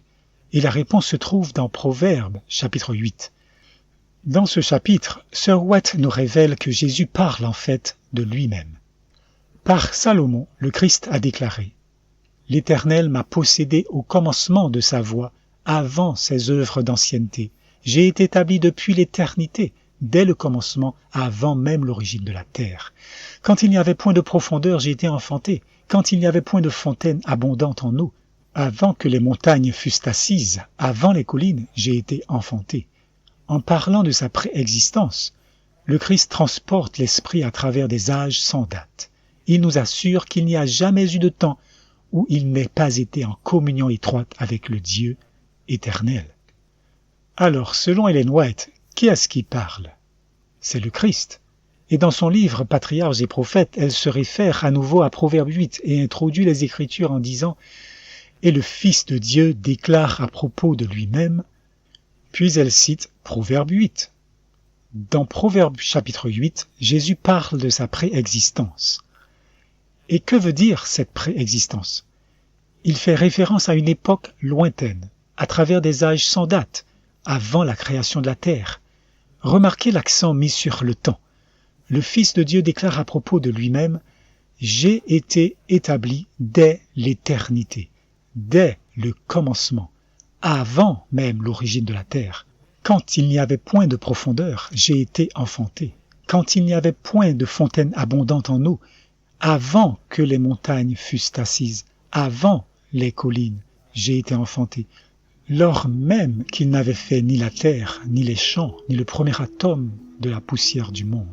[SPEAKER 1] Et la réponse se trouve dans Proverbes, chapitre 8. Dans ce chapitre, Sir Watt nous révèle que Jésus parle en fait de lui-même. Par Salomon, le Christ a déclaré « L'Éternel m'a possédé au commencement de sa voie, avant ses œuvres d'ancienneté. J'ai été établi depuis l'éternité, dès le commencement, avant même l'origine de la terre. Quand il n'y avait point de profondeur, j'ai été enfanté. Quand il n'y avait point de fontaine abondante en eau, avant que les montagnes fussent assises, avant les collines, j'ai été enfanté. » En parlant de sa préexistence, le Christ transporte l'Esprit à travers des âges sans date. Il nous assure qu'il n'y a jamais eu de temps où il n'ait pas été en communion étroite avec le Dieu éternel. Alors, selon Ellen White, qui est-ce qui parle? C'est le Christ. Et dans son livre « Patriarches et prophètes », elle se réfère à nouveau à Proverbe 8 et introduit les Écritures en disant « Et le Fils de Dieu déclare à propos de lui-même », puis elle cite Proverbe 8. Dans Proverbe chapitre 8, Jésus parle de sa préexistence. Et que veut dire cette préexistence? Il fait référence à une époque lointaine, à travers des âges sans date, avant la création de la terre. Remarquez l'accent mis sur le temps. Le Fils de Dieu déclare à propos de lui-même « j'ai été établi dès l'éternité, dès le commencement, avant même l'origine de la terre. Quand il n'y avait point de profondeur, j'ai été enfanté. Quand il n'y avait point de fontaine abondante en eau, avant que les montagnes fussent assises, avant les collines, j'ai été enfanté. Lors même qu'il n'avait fait ni la terre, ni les champs, ni le premier atome de la poussière du monde.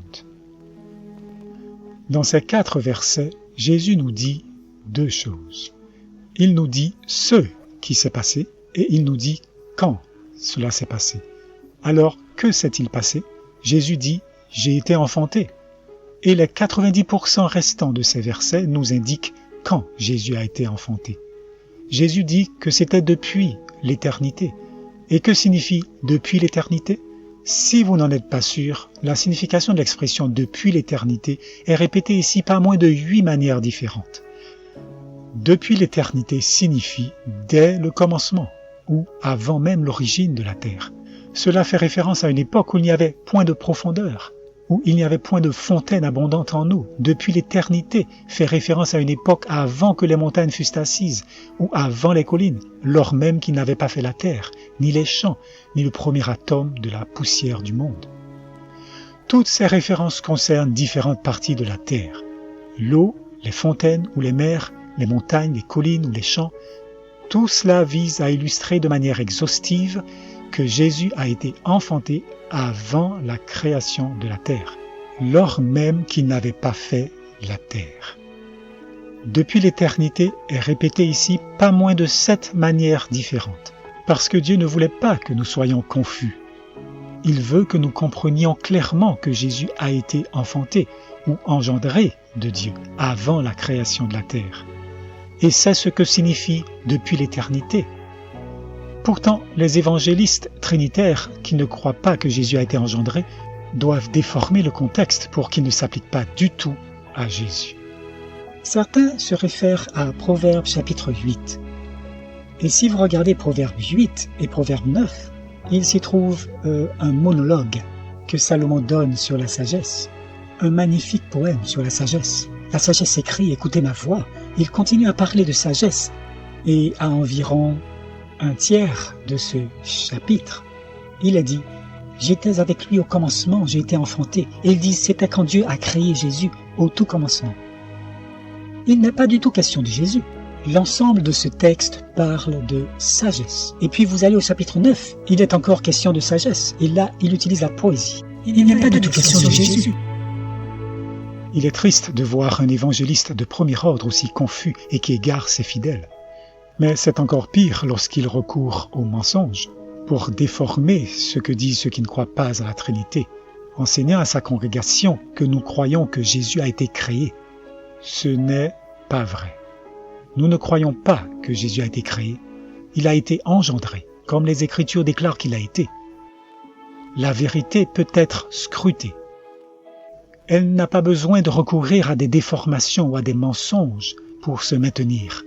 [SPEAKER 1] Dans ces 4 versets, Jésus nous dit 2 choses. Il nous dit ce qui s'est passé et il nous dit quand cela s'est passé. Alors, que s'est-il passé? Jésus dit « J'ai été enfanté ». Et les 90% restants de ces versets nous indiquent quand Jésus a été enfanté. Jésus dit que c'était depuis l'éternité. Et que signifie « depuis l'éternité » ? Si vous n'en êtes pas sûr, la signification de l'expression « depuis l'éternité » est répétée ici par moins de 8 manières différentes. Depuis l'éternité signifie « dès le commencement » ou « avant même l'origine de la terre ». Cela fait référence à une époque où il n'y avait point de profondeur, où il n'y avait point de fontaine abondante en eau. Depuis l'éternité fait référence à une époque avant que les montagnes fussent assises, ou avant les collines, lors même qu'il n'avait pas fait la terre, ni les champs, ni le premier atome de la poussière du monde. Toutes ces références concernent différentes parties de la terre. L'eau, les fontaines ou les mers, les montagnes, les collines ou les champs, tout cela vise à illustrer de manière exhaustive que Jésus a été enfanté avant la création de la terre, lors même qu'il n'avait pas fait la terre. Depuis l'éternité est répété ici pas moins de 7 manières différentes, parce que Dieu ne voulait pas que nous soyons confus. Il veut que nous comprenions clairement que Jésus a été enfanté ou engendré de Dieu avant la création de la terre. Et c'est ce que signifie depuis l'éternité. Pourtant, les évangélistes trinitaires qui ne croient pas que Jésus a été engendré doivent déformer le contexte pour qu'il ne s'applique pas du tout à Jésus.
[SPEAKER 2] Certains se réfèrent à Proverbe chapitre 8. Et si vous regardez Proverbe 8 et Proverbe 9, il s'y trouve un monologue que Salomon donne sur la sagesse, un magnifique poème sur la sagesse. La sagesse écrit « Écoutez ma voix ». Il continue à parler de sagesse et à environ 1/3 de ce chapitre, il a dit « J'étais avec lui au commencement, j'ai été enfanté ». Et il dit « C'était quand Dieu a créé Jésus au tout commencement ». Il n'est pas du tout question de Jésus. L'ensemble de ce texte parle de sagesse. Et puis vous allez au chapitre 9, il est encore question de sagesse. Et là, il utilise la poésie. Il n'est pas du tout question de Jésus.
[SPEAKER 1] Il est triste de voir un évangéliste de premier ordre aussi confus et qui égare ses fidèles. Mais c'est encore pire lorsqu'il recourt au mensonge pour déformer ce que disent ceux qui ne croient pas à la Trinité, enseignant à sa congrégation que nous croyons que Jésus a été créé. Ce n'est pas vrai. Nous ne croyons pas que Jésus a été créé. Il a été engendré, comme les Écritures déclarent qu'il a été. La vérité peut être scrutée. Elle n'a pas besoin de recourir à des déformations ou à des mensonges pour se maintenir.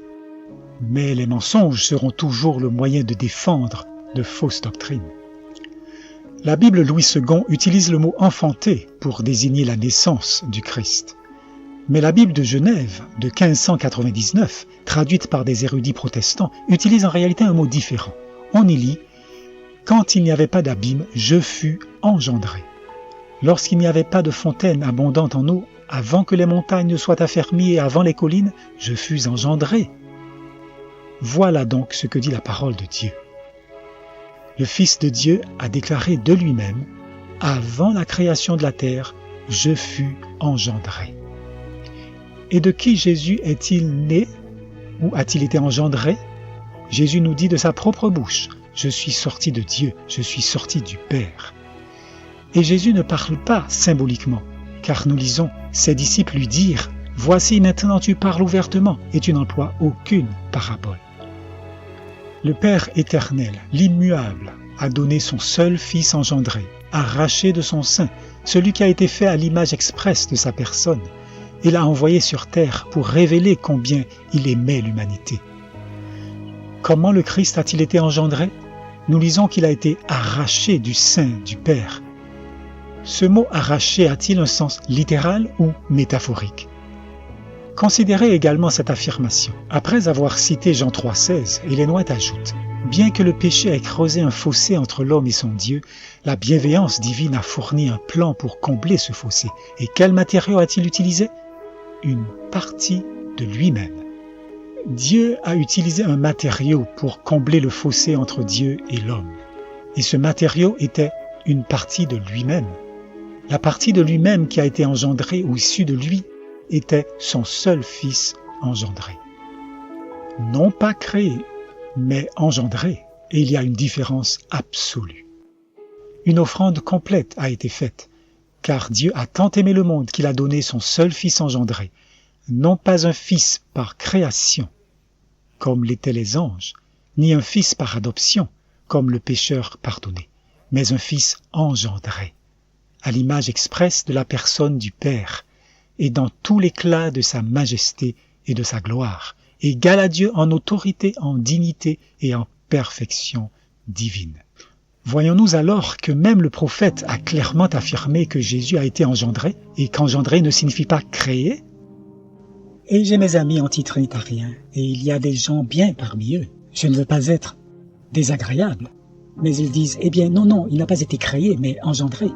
[SPEAKER 1] Mais les mensonges seront toujours le moyen de défendre de fausses doctrines. La Bible Louis II utilise le mot « enfanté » pour désigner la naissance du Christ. Mais la Bible de Genève de 1599, traduite par des érudits protestants, utilise en réalité un mot différent. On y lit « Quand il n'y avait pas d'abîme, je fus engendré ». Lorsqu'il n'y avait pas de fontaine abondante en eau, avant que les montagnes ne soient affermies et avant les collines, je fus engendré. Voilà donc ce que dit la parole de Dieu. Le Fils de Dieu a déclaré de lui-même, « Avant la création de la terre, je fus engendré ». Et de qui Jésus est-il né ou a-t-il été engendré? Jésus nous dit de sa propre bouche, « Je suis sorti de Dieu, je suis sorti du Père ». Et Jésus ne parle pas symboliquement, car nous lisons, ses disciples lui dirent « Voici maintenant tu parles ouvertement et tu n'emploies aucune parabole ». Le Père éternel, l'immuable, a donné son seul Fils engendré, arraché de son sein, celui qui a été fait à l'image expresse de sa personne, et l'a envoyé sur terre pour révéler combien il aimait l'humanité. Comment le Christ a-t-il été engendré? Nous lisons qu'il a été arraché du sein du Père. Ce mot « arraché » a-t-il un sens littéral ou métaphorique? Considérez également cette affirmation. Après avoir cité Jean 3,16, Ellen White ajoute « Bien que le péché ait creusé un fossé entre l'homme et son Dieu, la bienveillance divine a fourni un plan pour combler ce fossé. Et quel matériau a-t-il utilisé? Une partie de lui-même. Dieu a utilisé un matériau pour combler le fossé entre Dieu et l'homme. Et ce matériau était une partie de lui-même. La partie de lui-même qui a été engendrée ou issue de lui était son seul fils engendré. Non pas créé, mais engendré, et il y a une différence absolue. Une offrande complète a été faite, car Dieu a tant aimé le monde qu'il a donné son seul fils engendré, non pas un fils par création, comme l'étaient les anges, ni un fils par adoption, comme le pécheur pardonné, mais un fils engendré, à l'image expresse de la personne du Père, et dans tout l'éclat de sa majesté et de sa gloire, égal à Dieu en autorité, en dignité et en perfection divine. Voyons-nous alors que même le prophète a clairement affirmé que Jésus a été engendré, et qu'engendré ne signifie pas créer?
[SPEAKER 2] Et j'ai mes amis antitrinitariens, et il y a des gens bien parmi eux. Je ne veux pas être désagréable, mais ils disent « Eh bien non, il n'a pas été créé, mais engendré. »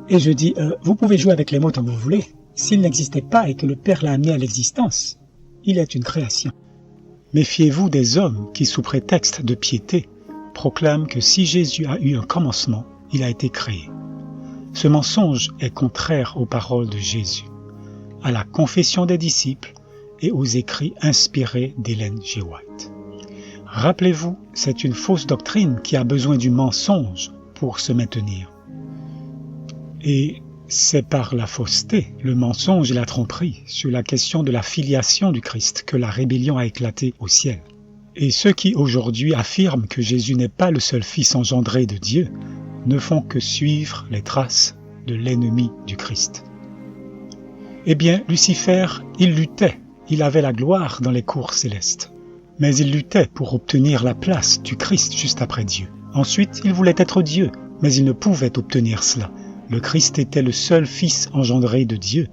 [SPEAKER 2] Et je dis « Vous pouvez jouer avec les mots tant que vous voulez. S'il n'existait pas et que le Père l'a amené à l'existence, il est une création. »
[SPEAKER 1] Méfiez-vous des hommes qui, sous prétexte de piété, proclament que si Jésus a eu un commencement, il a été créé. Ce mensonge est contraire aux paroles de Jésus, à la confession des disciples et aux écrits inspirés d'Ellen G. White. Rappelez-vous, c'est une fausse doctrine qui a besoin du mensonge pour se maintenir. Et c'est par la fausseté, le mensonge et la tromperie sur la question de la filiation du Christ que la rébellion a éclaté au ciel. Et ceux qui aujourd'hui affirment que Jésus n'est pas le seul Fils engendré de Dieu ne font que suivre les traces de l'ennemi du Christ. Eh bien, Lucifer, il luttait, il avait la gloire dans les cours célestes. Mais il luttait pour obtenir la place du Christ juste après Dieu. Ensuite, il voulait être Dieu, mais il ne pouvait obtenir cela. Le Christ était le seul Fils engendré de Dieu,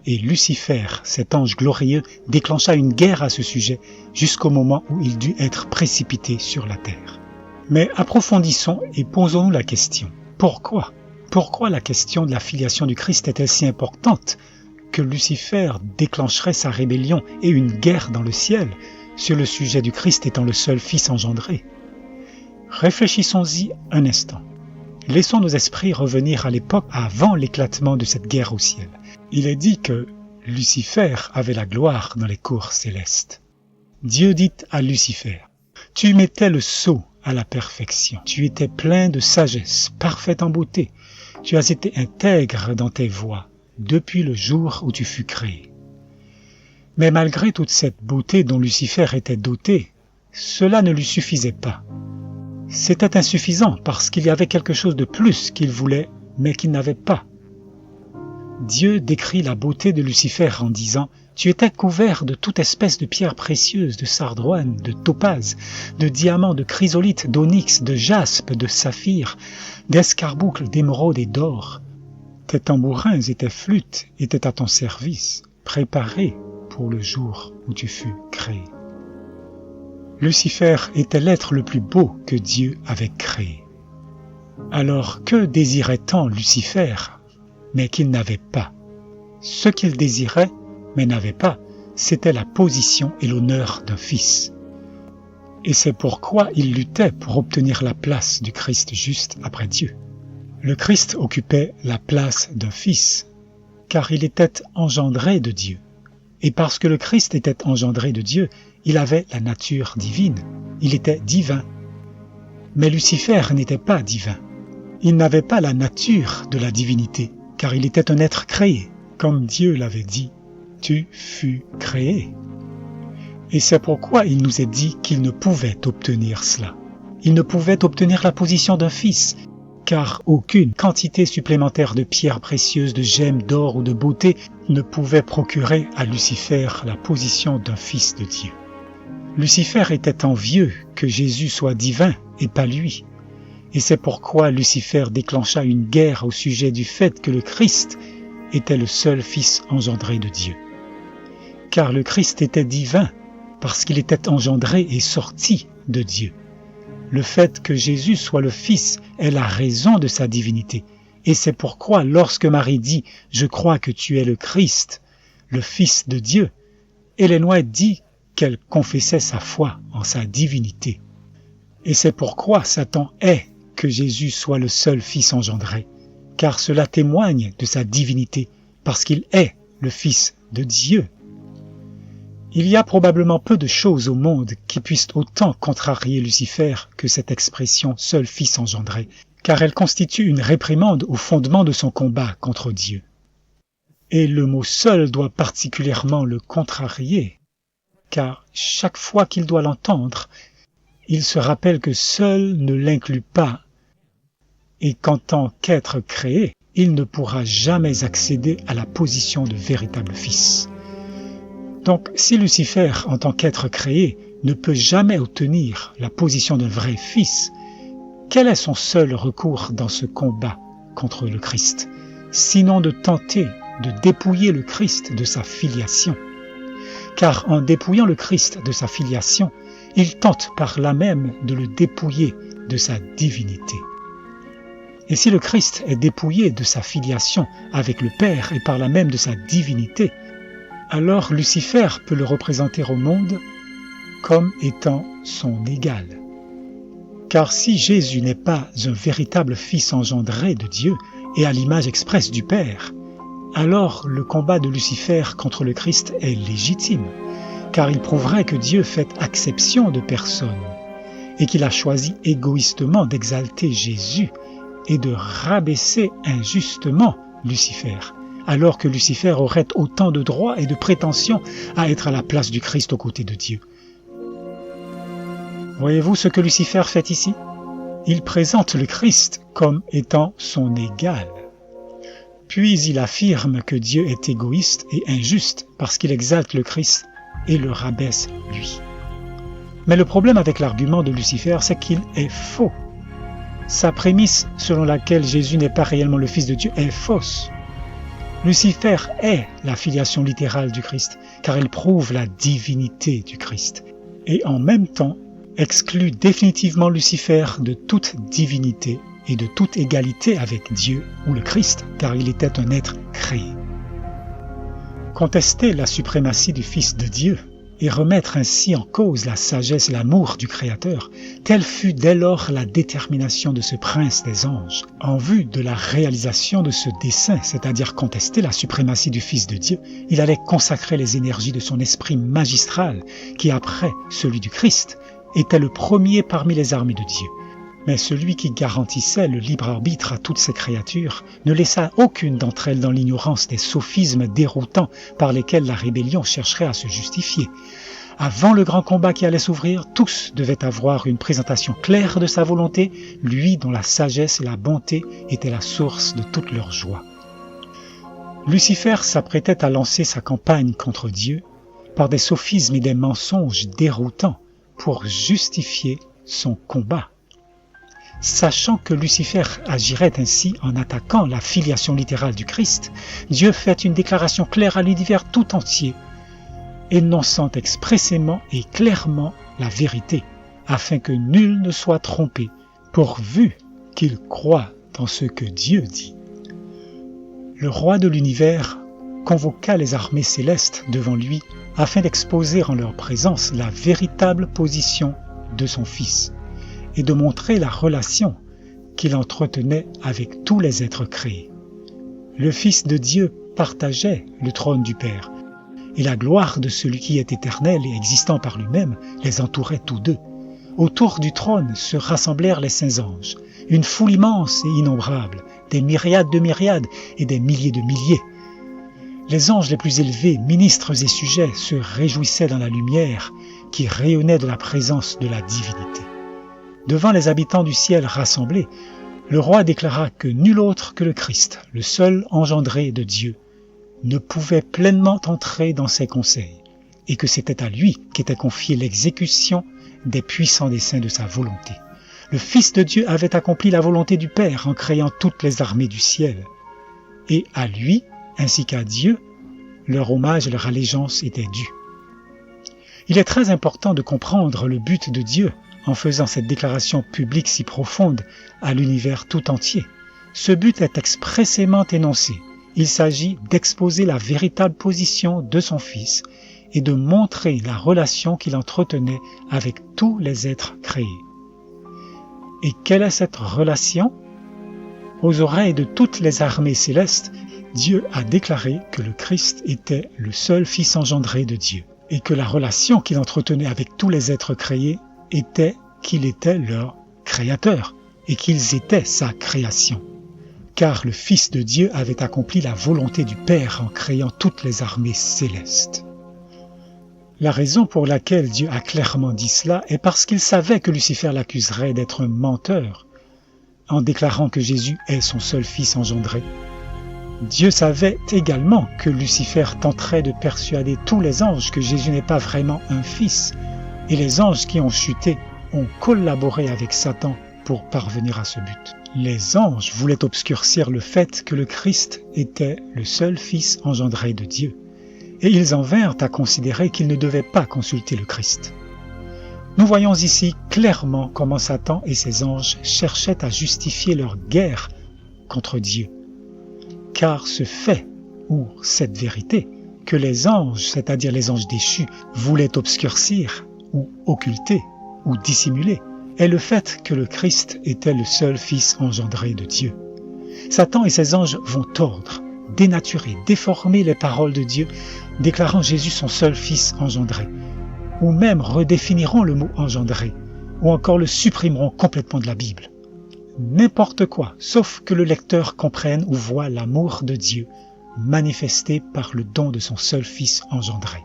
[SPEAKER 1] et Lucifer, cet ange glorieux, déclencha une guerre à ce sujet jusqu'au moment où il dut être précipité sur la terre. Mais approfondissons et posons-nous la question. Pourquoi? Pourquoi la question de la filiation du Christ est-elle si importante que Lucifer déclencherait sa rébellion et une guerre dans le ciel sur le sujet du Christ étant le seul Fils engendré? Réfléchissons-y un instant. Laissons nos esprits revenir à l'époque avant l'éclatement de cette guerre au ciel. Il est dit que Lucifer avait la gloire dans les cours célestes. Dieu dit à Lucifer, « Tu mettais le sceau à la perfection. Tu étais plein de sagesse, parfait en beauté. Tu as été intègre dans tes voies depuis le jour où tu fus créé. » Mais malgré toute cette beauté dont Lucifer était doté, cela ne lui suffisait pas. C'était insuffisant parce qu'il y avait quelque chose de plus qu'il voulait, mais qu'il n'avait pas. Dieu décrit la beauté de Lucifer en disant « Tu étais couvert de toute espèce de pierres précieuses, de sardoine, de topaze, de diamants, de chrysolite, d'onyx, de jaspe, de saphir, d'escarboucles, d'émeraude et d'or. Tes tambourins et tes flûtes étaient à ton service, préparés pour le jour où tu fus créé. » Lucifer était l'être le plus beau que Dieu avait créé. Alors que désirait tant Lucifer, mais qu'il n'avait pas? Ce qu'il désirait, mais n'avait pas, c'était la position et l'honneur d'un fils. Et c'est pourquoi il luttait pour obtenir la place du Christ juste après Dieu. Le Christ occupait la place d'un fils, car il était engendré de Dieu. Et parce que le Christ était engendré de Dieu, il avait la nature divine, il était divin. Mais Lucifer n'était pas divin. Il n'avait pas la nature de la divinité, car il était un être créé, comme Dieu l'avait dit, « Tu fus créé ». Et c'est pourquoi il nous est dit qu'il ne pouvait obtenir cela. Il ne pouvait obtenir la position d'un fils, car aucune quantité supplémentaire de pierres précieuses, de gemmes, d'or ou de beauté ne pouvait procurer à Lucifer la position d'un fils de Dieu. Lucifer était envieux que Jésus soit divin et pas lui. Et c'est pourquoi Lucifer déclencha une guerre au sujet du fait que le Christ était le seul Fils engendré de Dieu. car le Christ était divin, parce qu'il était engendré et sorti de Dieu. Le fait que Jésus soit le Fils est la raison de sa divinité. Et c'est pourquoi lorsque Marie dit « Je crois que tu es le Christ, le Fils de Dieu », Ellen White dit qu'elle confessait sa foi en sa divinité. Et c'est pourquoi Satan hait que Jésus soit le seul Fils engendré, car cela témoigne de sa divinité, parce qu'il est le Fils de Dieu. Il y a probablement peu de choses au monde qui puissent autant contrarier Lucifer que cette expression « seul Fils engendré », car elle constitue une réprimande au fondement de son combat contre Dieu. Et le mot « seul » doit particulièrement le contrarier, car chaque fois qu'il doit l'entendre, il se rappelle que seul ne l'inclut pas, et qu'en tant qu'être créé, il ne pourra jamais accéder à la position de véritable Fils. Donc, si Lucifer, en tant qu'être créé, ne peut jamais obtenir la position d'un vrai Fils, quel est son seul recours dans ce combat contre le Christ, sinon de tenter de dépouiller le Christ de sa filiation? Car en dépouillant le Christ de sa filiation, il tente par là même de le dépouiller de sa divinité. Et si le Christ est dépouillé de sa filiation avec le Père et par là même de sa divinité, alors Lucifer peut le représenter au monde comme étant son égal. Car si Jésus n'est pas un véritable Fils engendré de Dieu et à l'image expresse du Père, alors le combat de Lucifer contre le Christ est légitime, car il prouverait que Dieu fait acception de personne et qu'il a choisi égoïstement d'exalter Jésus et de rabaisser injustement Lucifer, alors que Lucifer aurait autant de droits et de prétentions à être à la place du Christ aux côtés de Dieu. Voyez-vous ce que Lucifer fait ici? Il présente le Christ comme étant son égal. Puis il affirme que Dieu est égoïste et injuste parce qu'il exalte le Christ et le rabaisse lui. Mais le problème avec l'argument de Lucifer, c'est qu'il est faux. Sa prémisse selon laquelle Jésus n'est pas réellement le Fils de Dieu est fausse. Lucifer est la filiation littérale du Christ, car elle prouve la divinité du Christ, et en même temps exclut définitivement Lucifer de toute divinité et de toute égalité avec Dieu ou le Christ, car il était un être créé. Contester la suprématie du Fils de Dieu et remettre ainsi en cause la sagesse et l'amour du Créateur, telle fut dès lors la détermination de ce prince des anges. En vue de la réalisation de ce dessein, c'est-à-dire contester la suprématie du Fils de Dieu, il allait consacrer les énergies de son esprit magistral, qui après celui du Christ, était le premier parmi les armées de Dieu. Mais celui qui garantissait le libre arbitre à toutes ces créatures ne laissa aucune d'entre elles dans l'ignorance des sophismes déroutants par lesquels la rébellion chercherait à se justifier. Avant le grand combat qui allait s'ouvrir, tous devaient avoir une présentation claire de sa volonté, lui dont la sagesse et la bonté étaient la source de toute leur joie. Lucifer s'apprêtait à lancer sa campagne contre Dieu par des sophismes et des mensonges déroutants pour justifier son combat. Sachant que Lucifer agirait ainsi en attaquant la filiation littérale du Christ, Dieu fait une déclaration claire à l'univers tout entier, énonçant expressément et clairement la vérité, afin que nul ne soit trompé, pourvu qu'il croie dans ce que Dieu dit. Le roi de l'univers convoqua les armées célestes devant lui afin d'exposer en leur présence la véritable position de son Fils et de montrer la relation qu'il entretenait avec tous les êtres créés. Le Fils de Dieu partageait le trône du Père, et la gloire de celui qui est éternel et existant par lui-même les entourait tous deux. Autour du trône se rassemblèrent les saints anges, une foule immense et innombrable, des myriades de myriades et des milliers de milliers. Les anges les plus élevés, ministres et sujets, se réjouissaient dans la lumière qui rayonnait de la présence de la divinité. Devant les habitants du ciel rassemblés, le roi déclara que nul autre que le Christ, le seul engendré de Dieu, ne pouvait pleinement entrer dans ses conseils, et que c'était à lui qu'était confiée l'exécution des puissants desseins de sa volonté. Le Fils de Dieu avait accompli la volonté du Père en créant toutes les armées du ciel, et à lui, ainsi qu'à Dieu, leur hommage et leur allégeance étaient dus. Il est très important de comprendre le but de Dieu en faisant cette déclaration publique si profonde à l'univers tout entier. Ce but est expressément énoncé. Il s'agit d'exposer la véritable position de son Fils et de montrer la relation qu'il entretenait avec tous les êtres créés. Et quelle est cette relation? Aux oreilles de toutes les armées célestes, Dieu a déclaré que le Christ était le seul Fils engendré de Dieu, et que la relation qu'il entretenait avec tous les êtres créés était qu'il était leur Créateur, et qu'ils étaient sa création. Car le Fils de Dieu avait accompli la volonté du Père en créant toutes les armées célestes. La raison pour laquelle Dieu a clairement dit cela est parce qu'il savait que Lucifer l'accuserait d'être un menteur en déclarant que Jésus est son seul Fils engendré. Dieu savait également que Lucifer tenterait de persuader tous les anges que Jésus n'est pas vraiment un fils, et les anges qui ont chuté ont collaboré avec Satan pour parvenir à ce but. Les anges voulaient obscurcir le fait que le Christ était le seul Fils engendré de Dieu, et ils en vinrent à considérer qu'ils ne devaient pas consulter le Christ. Nous voyons ici clairement comment Satan et ses anges cherchaient à justifier leur guerre contre Dieu. Car ce fait, ou cette vérité, que les anges, c'est-à-dire les anges déchus, voulaient obscurcir, ou occulter, ou dissimuler, est le fait que le Christ était le seul Fils engendré de Dieu. Satan et ses anges vont tordre, dénaturer, déformer les paroles de Dieu, déclarant Jésus son seul Fils engendré, ou même redéfiniront le mot engendré, ou encore le supprimeront complètement de la Bible. N'importe quoi, sauf que le lecteur comprenne ou voit l'amour de Dieu manifesté par le don de son seul Fils engendré.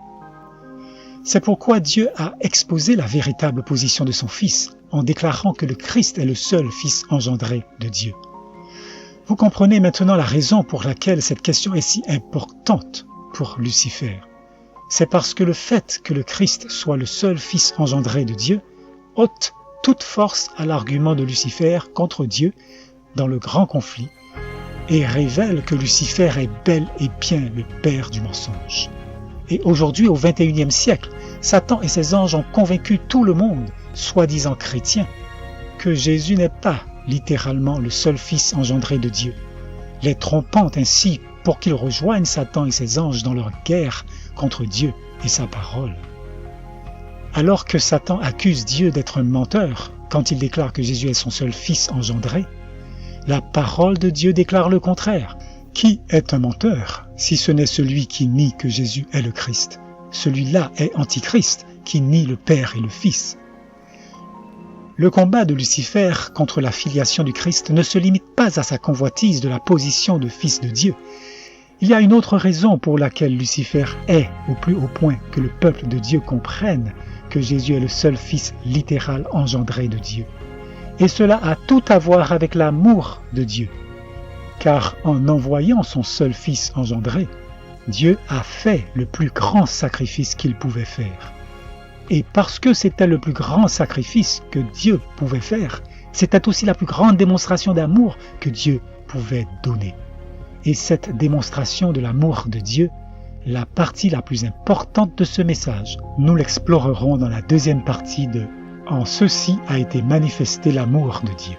[SPEAKER 1] C'est pourquoi Dieu a exposé la véritable position de son Fils en déclarant que le Christ est le seul Fils engendré de Dieu. Vous comprenez maintenant la raison pour laquelle cette question est si importante pour Lucifer. C'est parce que le fait que le Christ soit le seul Fils engendré de Dieu ôte toute force à l'argument de Lucifer contre Dieu dans le grand conflit et révèle que Lucifer est bel et bien le père du mensonge. Et aujourd'hui, au XXIe siècle, Satan et ses anges ont convaincu tout le monde, soi-disant chrétien, que Jésus n'est pas littéralement le seul Fils engendré de Dieu, les trompant ainsi pour qu'ils rejoignent Satan et ses anges dans leur guerre contre Dieu et sa parole. Alors que Satan accuse Dieu d'être un menteur quand il déclare que Jésus est son seul Fils engendré, la parole de Dieu déclare le contraire. Qui est un menteur si ce n'est celui qui nie que Jésus est le Christ? Celui-là est Antichrist qui nie le Père et le Fils. Le combat de Lucifer contre la filiation du Christ ne se limite pas à sa convoitise de la position de Fils de Dieu. Il y a une autre raison pour laquelle Lucifer est au plus haut point que le peuple de Dieu comprenne que Jésus est le seul Fils littéral engendré de Dieu. Et cela a tout à voir avec l'amour de Dieu. Car en envoyant son seul Fils engendré, Dieu a fait le plus grand sacrifice qu'il pouvait faire. Et parce que c'était le plus grand sacrifice que Dieu pouvait faire, c'était aussi la plus grande démonstration d'amour que Dieu pouvait donner. Et cette démonstration de l'amour de Dieu, la partie la plus importante de ce message, nous l'explorerons dans la deuxième partie de « En ceci a été manifesté l'amour de Dieu ».